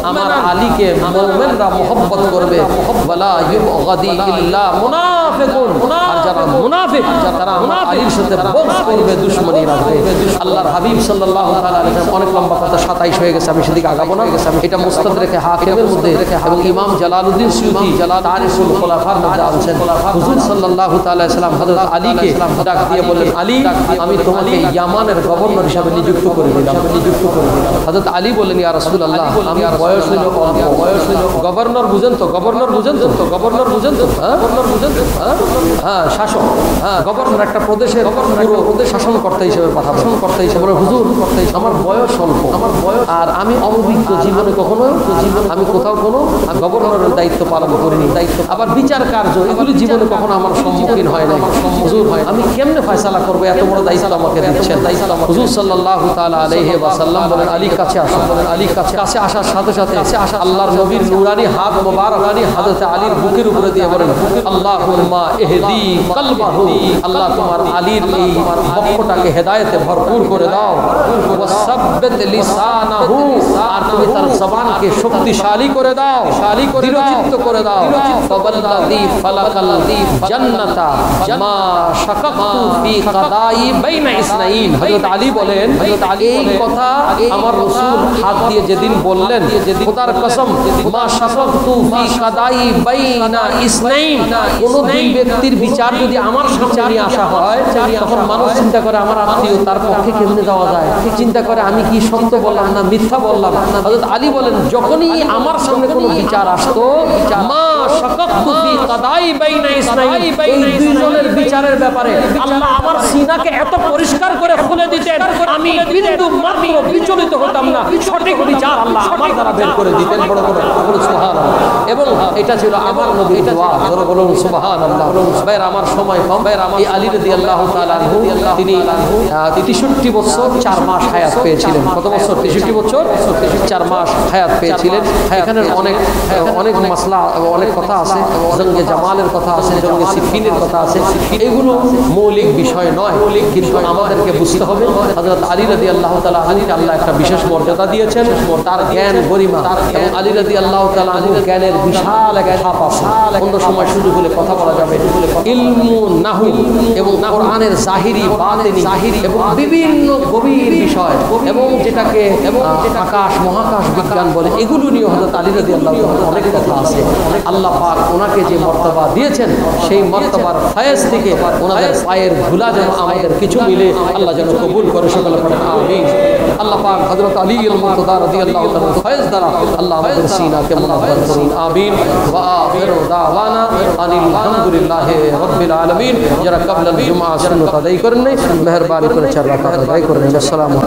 আমার আলীকে মুমিনরা মহব্বত করবে, ওয়ালা ইউবগাদি ইল্লা মুনাফিকুন। আর যারা মুনাফিক তারা আমার আলীর সাথে বগজ করবে, দুশমনী রাখবে। আল্লাহর হাবিব সাল্লাল্লাহু তাআলা আলাইহি ওয়াসাল্লাম, অনেক লম্বা কথা 27 হয়ে গেছে, আমি সেদিকে আগাবো না। এটা মুস্তাদরাকে হাকিমের মধ্যে এবং ইমাম জালালউদ্দিন সুয়ুতি তারিখুল খুলাফার মধ্যে আনছেন। হুজুর সাল্লাল্লাহু তাআলা আলাইহি ওয়াসাল্লাম হযরত আলীকে ডাক দিয়ে বললেন আলী আমি তোমাকে ইয়ামানের গভর্নর হিসেবে নিযুক্ত করে দিলাম, নিযুক্ত করে দিলাম। হযরত আলী বললেন ইয়া রাসূলুল্লাহ আমি বয়স হইল অল্প, বয়স হইল। গভর্নর বুঝেন তো, গভর্নর বুঝেন তো, গভর্নর বুঝেন তো, গভর্নর বুঝেন তো, হ্যাঁ শাসক, হ্যাঁ গভর্নর একটা প্রদেশের পুরো প্রদেশ শাসনকর্তা হিসেবে পাঠাবো, শাসনকর্তা হিসেবে। হুজুর আমার বয়স অল্প, আমার বয়স, আর আমি অনভিজ্ঞ, জীবনে কখনো আমি কোথাও কোনো গভর্নরের দায়িত্ব পালন করিনি, দায়িত্ব আবার বিচার কার্য এগুলি জীবনে কখনো আমার সম্মুখীন হয় নাই। হুজুর আমি কেমনে ফয়সালা করবো, এত বড় দায়িত্ব আমাকে দিচ্ছেন। হুজুর সাল্লাল্লাহু তাআলা আলাইহি ওয়াসাল্লাম বলেন আলী কাছে আসো, বলেন আলী কাছে আসার সাথে সাথে আল্লাহর নবীর নূরানি হাত মোবারক হযরত আলীর বুকের উপরে দিয়ে বলেন আল্লাহুম্মা ইহদি কলবাহু। আল্লাহ তোমার আলীর এই বক্ষটাকে হেদায়েতে ভরপুর করে দাও, ওয়াসাব্বিত লিসানাহু। আর তুমি তার জবানকে শক্তিশালী করে দাও, দৃঢ়চিত্ত করে দাও। ফাবাল্লাযী ফালাকাল জান্নাতা মা শাকাকতু ফি কাদাই বাইনা ইসনাইন। হযরত আলী বলেন এই কথা আমার রাসূল হাত দিয়ে যেদিন বললেন, খোদার কসম মা শাকাকতু ফি কাদাই বাইনা ইসনাইন, কোনদিন ব্যক্তির বিচার যদি আমার সামনে নিয়ে আসা হয়, তখন মানুষ চিন্তা করে আমার আত্মীয়, তার পক্ষে কেমনে যাওয়া যায়, চিন্তা করে আমি কি সত্য বললাম না মিথ্যা বললাম। হযরত আলী বলেন, যখনই আমার সামনে কোনো বিচার আসতো, মা শাকাকতু ফি কাদাই বাইনা ইসনাইন, এই দুইজনের বিচারের ব্যাপারে আল্লাহ আমার সিনাকে এত পরিষ্কার করে খুলে দিতেন, আমি বিন্দু মাত্র বিচলিত হতাম না, সঠিক বিচার আল্লাহ আমার দ্বারা বের করে দিতেন। বড় বড় সুবহানাল্লাহ। এবং এটা ছিল আমার নবীর দোয়া। জোরে বলুন সুবহানাল্লাহ। ভাইরা আমার সময় কম, ভাইরা আমার আলী রাদিয়াল্লাহু তাআলা আনহু তিনি 63 বছর 4 মাস হায়াত পেয়েছিলেন। কত বছর? 63 বছর 4 মাস হায়াত পেয়েছিলেন। এখানে অনেক মাসলা, অনেক কথা আছে, জঙ্গে জামালের কথা আছে, জঙ্গে সিফিনের কথা আছে। এগুলো মৌলিক বিষয় নয়, কিন্তু আমাদেরকে বুঝতে হবে হযরত আলী রাদিয়াল্লাহু তাআলা আনহুকে আল্লাহ একটা বিশেষ মর্যাদা দিয়েছেন। তার জ্ঞান গরিমা এবং আলী রাদিয়াল্লাহু তাআলা আনহু জ্ঞানের বিশাল এক ছাপ আছে। অন্য সময় সুযোগ হলে কথা বলা যাবে। ইলমু নাহু এবং কোরআনের জাহিরি বাতিনি এবং বিভিন্ন গভীর বিষয় এবং যেটাকে আকাশ মহাকাশ বিজ্ঞান বলে, এগুলো নিয়ে হযরত আলী রাদিয়াল্লাহু তাআলা অনেক কথা আছে। আল্লাহ পাক ওনাকে যে মর্তবা দিয়েছেন, সেই মর্তবার ফয়েজ থেকে ওনাদের পায়ের ধুলা যেন আমাদের কিছু মিলে আল্লাহ যেন কবুল করে, সকলে পড়েন আমিন। আল্লাহ পাক হযরত আলী আল-মুর্তদা রাদিয়াল্লাহু তাআলা ফয়েজ দ্বারা আল্লাহ আমাদের সিনাকে মুনাব্বার করুন আমিন। ওয়া আখিরু দাওয়ানা আনিল হামদুলিল্লাহি রাব্বিল আলামিন। যারা ক্বাবলা জুমআ সুন্নাত আদায় করেন নাই, মেহেরবানি করে 4 রাকাত আদায় করেন। আসসালামু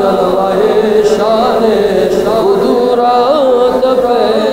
जलवाए शान कुदरत पे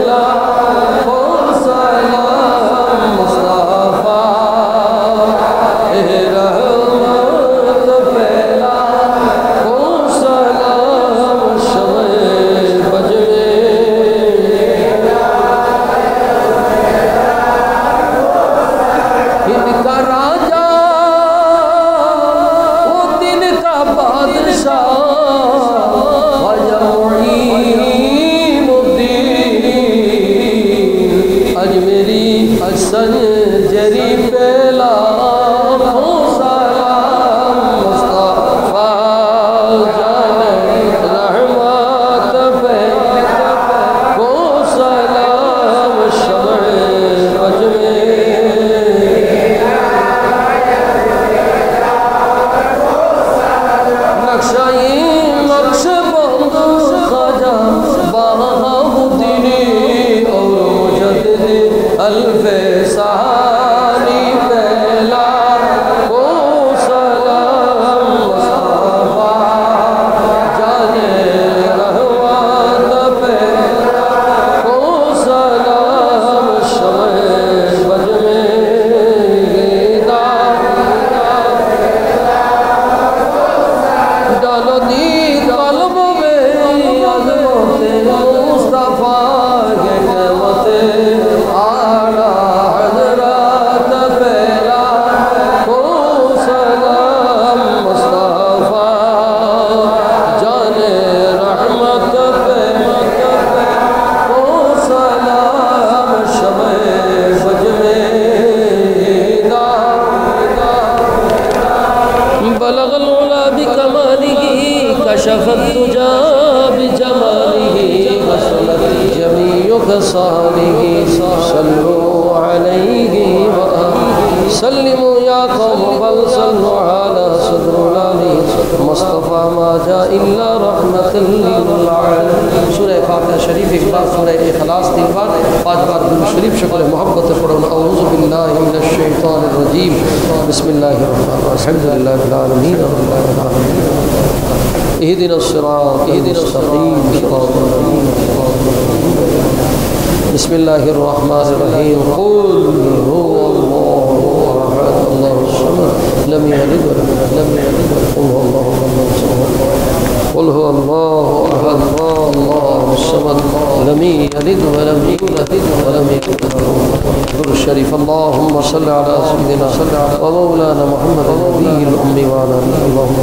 सालिही सल्लु अलैहि व सल्लिमू या कौम बल सल्लु अला सदरुल अली मुस्तफा मा जा इल्ला रहमतल लिल आलमीन। सूरह फातिहा शरीफ एक बार, सूरह इखलास 3 बार, 5 बार दुरूद शरीफ शुक्र मोहब्बत से पढ़ो। औज़ु बिल्लाहि मिनश शैतानिर रजीम बिस्मिल्लाहिर रहमानिर रहीम अल्हम्दुलिल्लाहि रब्बिल आलमीन इहदिनस सिरातल मुस्तक़ीम बिस्मिल्लाहिर रहमानिर रहीम कुल हुवल्लाहु अहद अल्लाहुस समद लम यलिद व लम यूलद कुल हुवल्लाहु अहद अल्लाहुस समद लम यलिद व लम यूलद व लम यकुल lahu दुरूद शरीफ। अल्लाहुम्मा सल्लि अला सय्यिदिना व मौलाना मुहम्मद नबिय्यिल उम्मी व अला आलिहि अल्लाहुम्मा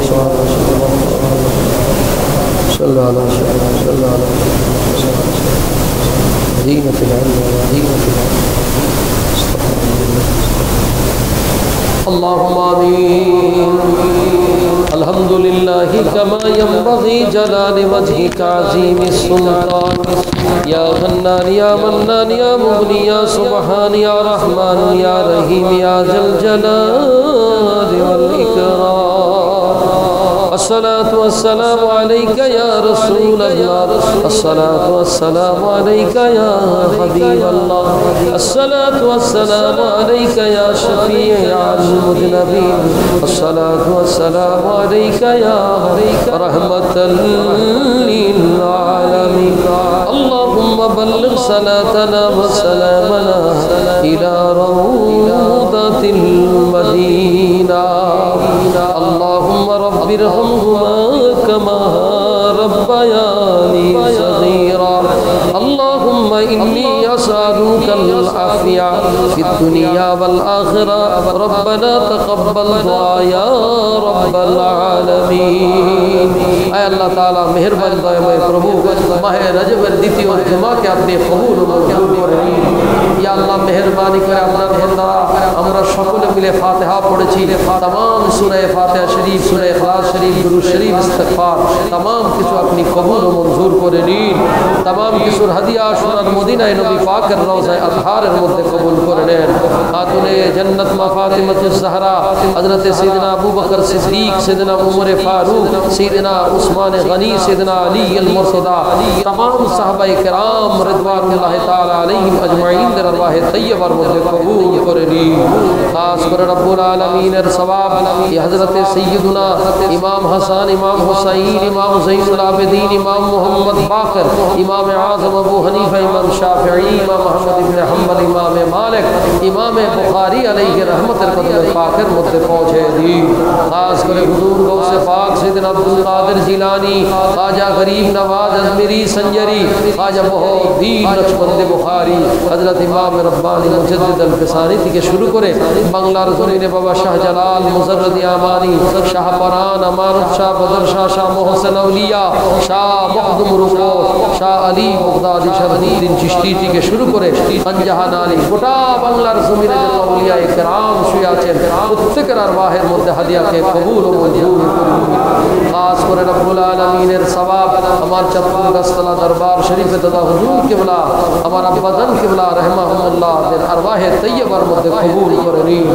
सल्लि अला सय्यिदिना दीनतिल इल्म व दीनतिल अल्लाहुम्मा आमीन। अल्हम्दुलिल्लाहि कमा यंबग़ी जलालि वजहिका अज़ीमिस सुल्तान या मन्नान या मन्नान या मुग़नी या सुब्हान या रहमान या रहीम या ज़ल जलालि वल इकराम। अस्सलातु वस्सलामु अलैका या रसूल अल्लाह अस्सलातु वस्सलामु अलैका या हबीब अल्लाह अस्सलातु वस्सलामु अलैका या शफीअल मुज़नबीन अस्सलातु वस्सलामु अलैका या रहमतल लिल आलमीन। अल्लाहुम्मा बल्लिग़ सलातना व सलामना इला रौदातिल मदीना। अल्लाहुम्मा रब्बिरहमहुमा कमा रब्बयानी सगीरा। अल्लाहुम्मा इन्नी असअलुकल आफिया फिद दुनिया वल आखिरा रब्बना तक़ब्बल दुआ या रब्बल आलमीन। ऐ अल्लाह ताला मेहरबान दयामय प्रभु माह रजबेर द्वितीय जुमाके আপনি কবুল ও মঞ্জুর করে নিন। ইয়া আল্লাহ মেহেরবানি করে আপনার বান্দা আমরা সকলে মিলে ফাতিহা পড়েছি। तमाम सूरह फातिहा शरीफ, सूरह इखलास शरीफ, दुरूद शरीफ, इस्तिगफार तमाम কিছু আপনি কবুল ও মঞ্জুর করে নিন। तमाम কিছুর হাদিয়া সোনার মদিনায় নবী পাকের রওজায়ে আতহারের মধ্যে কবুল করে নেন। খাতুনে জান্নাত মা ফাতিমাতুজ জাহরা হযরত সাইয়েদনা আবু বকর সিদ্দিক, সাইয়েদনা উমর ফারুক, সাইয়েদনা উসমান গনি, সাইয়েদনা আলী আল মুরতদা तमाम সাহাবায়ে কেরাম রিদওয়ানুল্লাহি তাআলা আলাইহিম আজমাইন দের আরওয়াহ তৈয়বার মধ্যে কবুল করে নিন। খাস করে রব্বুল আলামিনের সওয়াব ये हज़रत सैयदना इमाम हसन, इमाम हुसैन, इमाम ज़ैनुल आबिदीन, इमाम मोहम्मद बाक़िर, इमाम आज़म अबू हनीफ़ा, इमाम शाफ़िई, इमाम अहमद इब्न हम्बल, इमाम मालिक, इमाम बुखारी अलैहि रहमतुल क़दर पाकेर मध्य पहुँचे दी। खास कर हुज़ूर गौसे पाक सैयदना अब्दुल कादिर जिलानी, ख्वाजा गरीब नवाज अजमेरी संजरी, ख्वाजा बहुद्दीन नक्शबंद बुखारी, हज़रत इमाम रब्बानी मुजद्दिद अल-फ़िसानी থেকে শুরু করে বাংলার জমিনে বাবা শাহজালাল, मुज़र्रद यामानी, शाह परान, अमानत शाह, बदर शाह, शाह मोहसिन औलिया, शाह मखदूम रुको, शाह अली बगदादी, शरफुद्दीन चिश्ती থেকে শুরু করে আনজাহান আলী গোটা বাংলার জমিনে যত আউলিয়া কেরাম শুয়ে আছেন প্রত্যেকের আরওয়াহের মধ্যে হাদিয়াকে কবুল ও মঞ্জুর করুন। খাস করে রব্বুল আলামিনের সওয়াব আমার চাঁদপুর গাছতলা দরবার শরীফে দাদা হুজুর কিবলা, আমার আব্বাজান কিবলা রাহমাহুল্লাহ দের আরওয়াহে তৈয়বার মধ্যে কবুল করে নিন।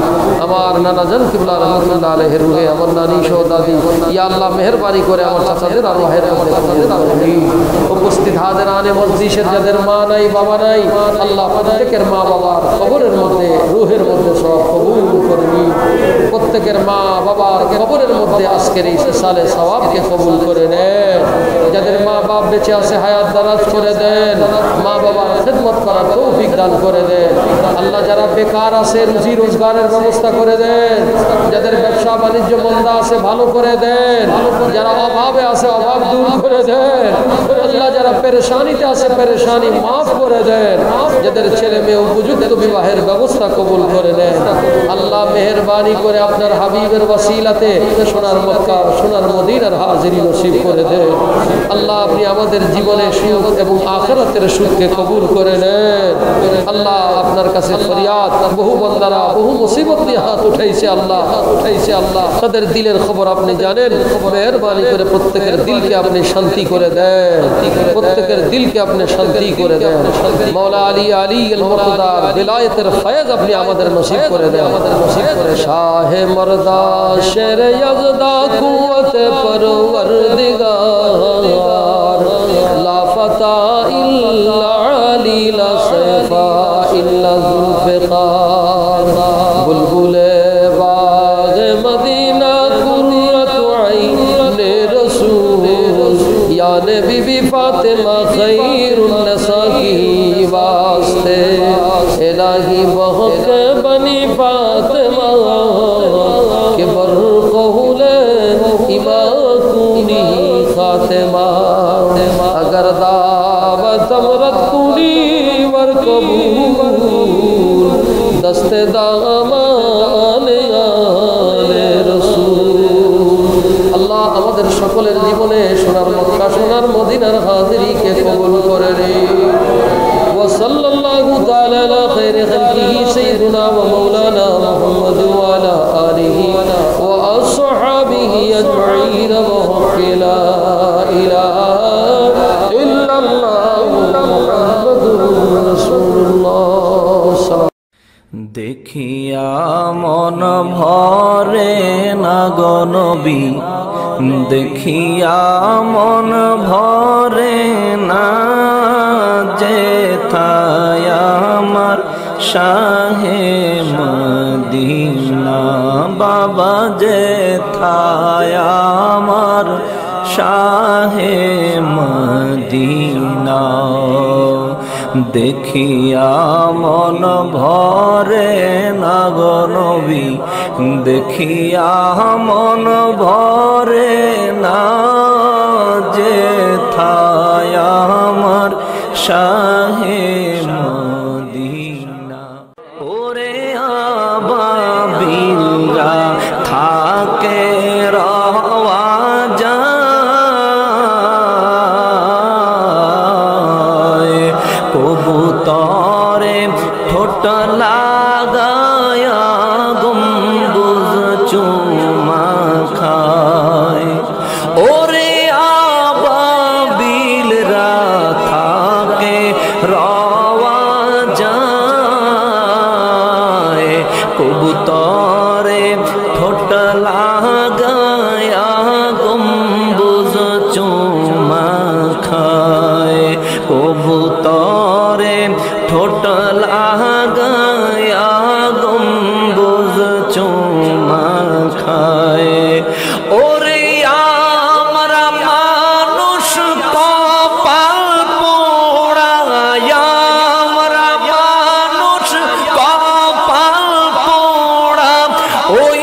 আমার নানাজান কিবলা রহমতুল্লাহ আলাইহির রুহে, আমার নানি সহ দাদি, ইয়া আল্লাহ মেহেরবানি করে আমার চাচাদের আরওয়াহের মধ্যে কবুল করে নিন। উপস্থিত হাজিরানে মজলিসের যাদের মা নাই বাবা নাই আল্লাহ প্রত্যেকের মা বাবার কবরের মধ্যে রুহের মধ্যে সব কবুল করে নিন। প্রত্যেকের মা বাবার কবরের মধ্যে আজকের এই সালে সওয়াবকে কবুল করে নেন। যাদের মা বাপ বেঁচে আছে হায়াত দারাজ করে দেন, মা বাবার খিদমত করার তৌফিক দান করে দেন। আল্লাহ যারা বেকার আছে রুজি রোজগারের ব্যবস্থা করে দেন, যাদের ব্যবসা বাণিজ্য মন্দা আছে ভালো করে দেন, যারা অভাবে আছে অভাব দূর করে দেন। আল্লাহ যারা পেরেশানিতে আছে পেরেশানি মাফ করে দেন, যাদের ছেলে মেয়ে উপযুক্ত বিবাহের ব্যবস্থা কবুল করে নেন। আল্লাহ মেহেরবানি করে আপনার হাবিবের ওসিলাতে সোনার মক্কা সোনার মদিনার হাজিরি নসিব করে দেন। আল্লাহ আপনি আমাদের জীবনে সুখ এবং আখিরাতের সুখকে কবুল করে নেন। আল্লাহ আপনার কাছে ফরিয়াদ, বহু বান্দারা বহু মুসিবত নিয়ে হাত উঠাইছে আল্লাহ, তাদের দিলের খবর আপনি জানেন। মেহেরবানি করে প্রত্যেকের দিলকে আপনি শান্তি করে দেন, প্রত্যেকের দিলকে আপনি শান্তি করে দেন। मौला अली अली अल-मुक़्तार विलायतेर फैज़ अपनी आमदेर नसीब करे दे शाह मर्दा शेर यज़दा कुव्वत परवरदिगार ला फता इल्ला अली ला सैफा इल्ला ज़ुल्फ़िकार बुलबुले बाग़ मदीना कुर्रतु ऐने रसूल या नबी फातिमा खैरुन नसा की वास्ते इलाही बहक बनी फातिमा के बरक़ौले इमाकुनी खातिमा अगर दावत अमरत कुनी वर कबूल दस्ते दामान आले रसूल अल्लाह আমাদের সকলের জীবনে সোনার মক্কা সোনার মদিনার হাজিরিকে কবুল করে নিন ওয়া সাল্লাল্লাহু তাআলা আলা খায়রি খালকিহি সাইয়্যিদুনা ওয়া মাওলানা মুহাম্মদ ওয়া আলা আলিহি ওয়া আসহাবিহি আজমাইন ওয়া হাক্কি লা ইলাহা ইল্লাল্লাহু মুহাম্মাদুর রাসূলুল্লাহ দেখিয়া মন ভরে না গো নবী দেখিয়া মন ভরে না যেথায় আমার শাহে মদিনা বাবা যেথায় আমার শাহে মদিনা দেখিয়া মন ভরে না গো নবী দেখিয়া মন ভরে না যেথায় আমার শাহে মদিনা ওরে আবাবিলরা থাকে রওয়া কবুতরে ঠোঁট লাগায়া গম্বুজ চুমা খায় ওরে আবাবিলরা থাকে রওয়া যায় কবুতরে ঠোঁট লাগায়া গম্বুজ চুমা খায় কবুতরে ঠোঁট লাগায়া গম্বুজ চুমা খায় ওরে আমরা মানুষ কপাল পোড়া আমরা মানুষ কপাল পোড়া ওই